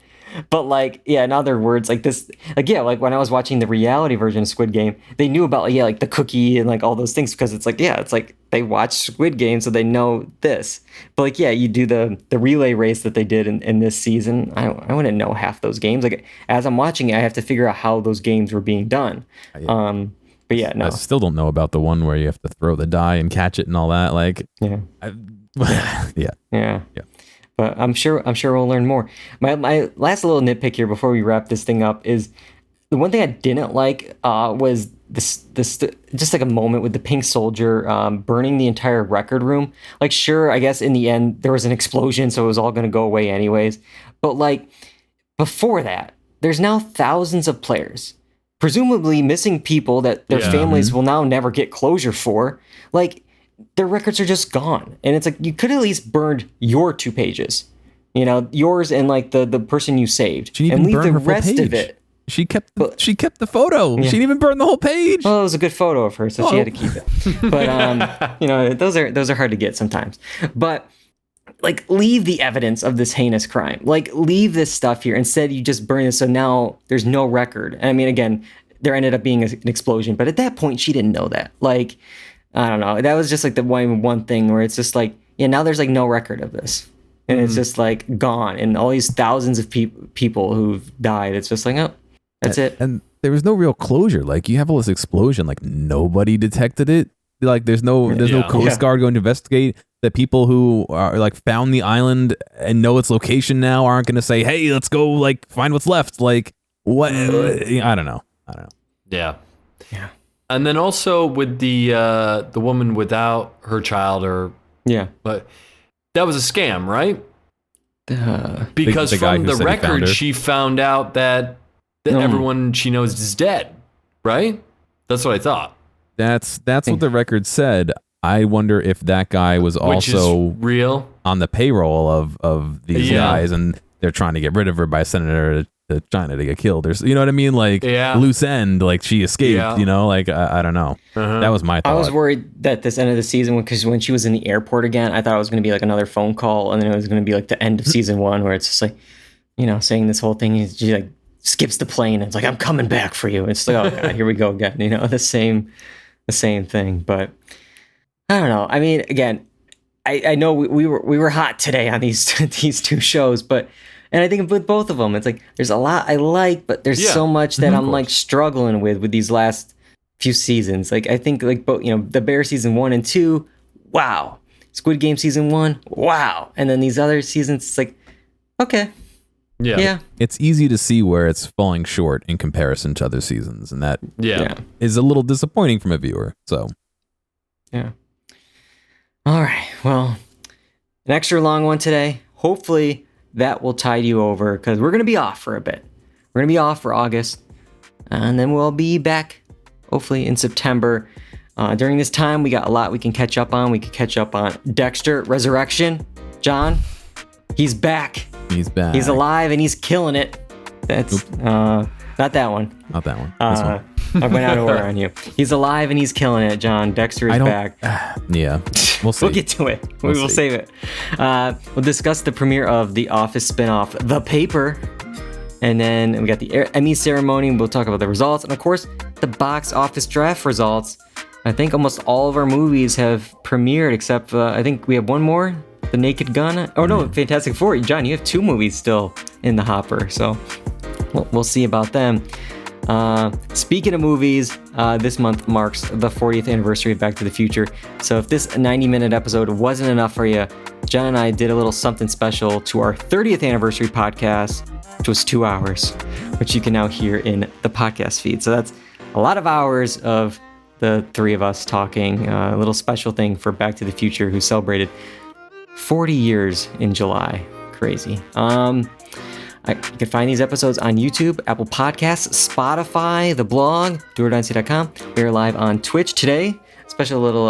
B: But like, yeah, in other words, like this, like, yeah, like when I was watching the reality version of Squid Game, they knew about, like, yeah, like the cookie and like all those things because it's like, yeah, it's like they watch Squid Game, so they know this. But like, yeah, you do the relay race that they did in this season. I wouldn't know half those games. Like as I'm watching it, I have to figure out how those games were being done. But yeah, no.
C: I still don't know about the one where you have to throw the die and catch it and all that. Like,
B: Yeah.
C: Yeah.
B: But I'm sure we'll learn more. My last little nitpick here before we wrap this thing up is the one thing I didn't like was this just like a moment with the pink soldier burning the entire record room. Like, sure, I guess in the end there was an explosion, so it was all going to go away anyways. But like before that, there's now thousands of players, presumably missing people that their families will now never get closure for. Like, their records are just gone. And it's like, you could at least burned your 2 pages, you know, yours and like the person you saved, and leave the rest of it.
C: She kept the photo. She didn't even burn the whole page.
B: Well, it was a good photo of her, so she had to keep it. But you know, those are hard to get sometimes. But like, leave the evidence of this heinous crime. Like, leave this stuff here. Instead, you just burn it, so now there's no record. And I mean, again, there ended up being an explosion, but at that point, she didn't know that. Like, I don't know. That was just like the one thing where it's just like, yeah, now there's like no record of this. And it's just like gone. And all these thousands of people who've died, it's just like, oh, that's it.
C: And there was no real closure. Like, you have all this explosion, like nobody detected it. Like, there's no Coast Guard going to investigate. The people who are like found the island and know its location now aren't going to say, hey, let's go like find what's left. Like, what? I don't know.
D: Yeah. And then also with the woman without her child, but that was a scam, right? Because
C: the guy
D: from
C: who
D: the
C: said he found
D: record,
C: her.
D: she found out that everyone she knows is dead, right? That's what I thought.
C: That's what the record said. I wonder if that guy was
D: Which
C: also
D: is real
C: on the payroll of these guys, and they're trying to get rid of her by sending her to China to get killed. There's, you know what I mean? Like, loose end, like she escaped, you know, like, I don't know. That was my thought.
B: I was worried that this end of the season, because when she was in the airport again, I thought it was going to be like another phone call, and then it was going to be like the end of season 1 where it's just like, you know, saying this whole thing, she like skips the plane and it's like, I'm coming back for you. It's like, oh God, here we go again, you know, the same thing. But I don't know. I mean, again, I know we were hot today on these 2 shows, but and I think with both of them, it's like there's a lot I like, but there's so much that I'm like struggling with these last few seasons. Like, I think like both, you know, the Bear season 1 and 2, wow. Squid Game season 1, wow. And then these other seasons, it's like, okay. Yeah.
C: It's easy to see where it's falling short in comparison to other seasons, and that is a little disappointing from a viewer. So,
B: yeah. All right. Well, an extra long one today. Hopefully that will tide you over, because we're going to be off for a bit. We're going to be off for August, and then we'll be back hopefully in September. During this time, we got a lot we can catch up on. We can catch up on Dexter Resurrection. John, he's back.
C: He's back.
B: He's alive and he's killing it. That's not that one.
C: Not that one. This one.
B: I went out of order on you. He's alive and he's killing it, John. Dexter is back.
C: Yeah, we'll see.
B: We'll get to it. We will save it. We'll discuss the premiere of The Office spinoff, The Paper. And then we got the Emmy ceremony. We'll talk about the results. And of course, the box office draft results. I think almost all of our movies have premiered, except I think we have one more. The Naked Gun. Oh no, Fantastic Four. John, you have 2 movies still in the hopper. So we'll see about them. Speaking of movies, this month marks the 40th anniversary of Back to the Future. So if this 90-minute episode wasn't enough for you, John and I did a little something special to our 30th anniversary podcast, which was 2 hours, which you can now hear in the podcast feed. So that's a lot of hours of the 3 of us talking. A little special thing for Back to the Future, who celebrated 40 years in July. Crazy. You can find these episodes on YouTube, Apple Podcasts, Spotify, the blog, doordynasty.com. We are live on Twitch today. Special little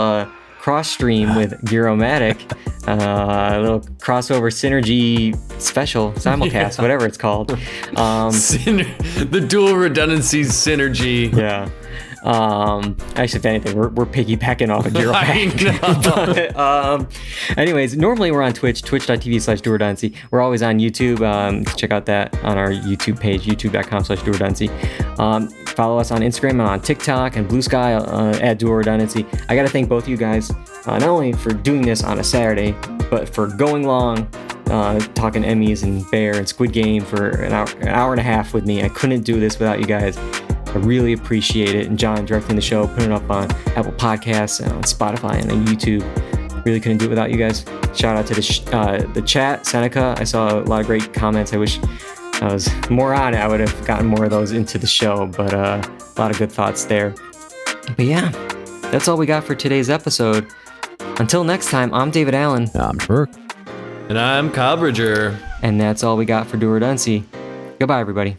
B: cross stream with Gearomatic, a little crossover synergy special simulcast, whatever it's called.
D: The dual redundancy synergy.
B: Yeah. Actually, if anything, we're piggybacking off of Gearomatic. Anyways, normally we're on Twitch, twitch.tv/doordancy. We're always on YouTube. Check out that on our YouTube page, youtube.com/doordancy. Follow us on Instagram and on TikTok and Blue Sky at Doordancy. I got to thank both you guys, not only for doing this on a Saturday, but for going long, talking Emmys and Bear and Squid Game for an hour and a half with me. I couldn't do this without you guys. I really appreciate it. And John directing the show, putting it up on Apple Podcasts and on Spotify and on YouTube. Really couldn't do it without you guys. Shout out to the chat, Seneca. I saw a lot of great comments. I wish I was more on it. I would have gotten more of those into the show, but a lot of good thoughts there. But yeah, that's all we got for today's episode. Until next time, I'm David Allen.
C: I'm Burke.
D: And I'm Kyle Bridger.
B: And that's all we got for Do or Duncy. Goodbye, everybody.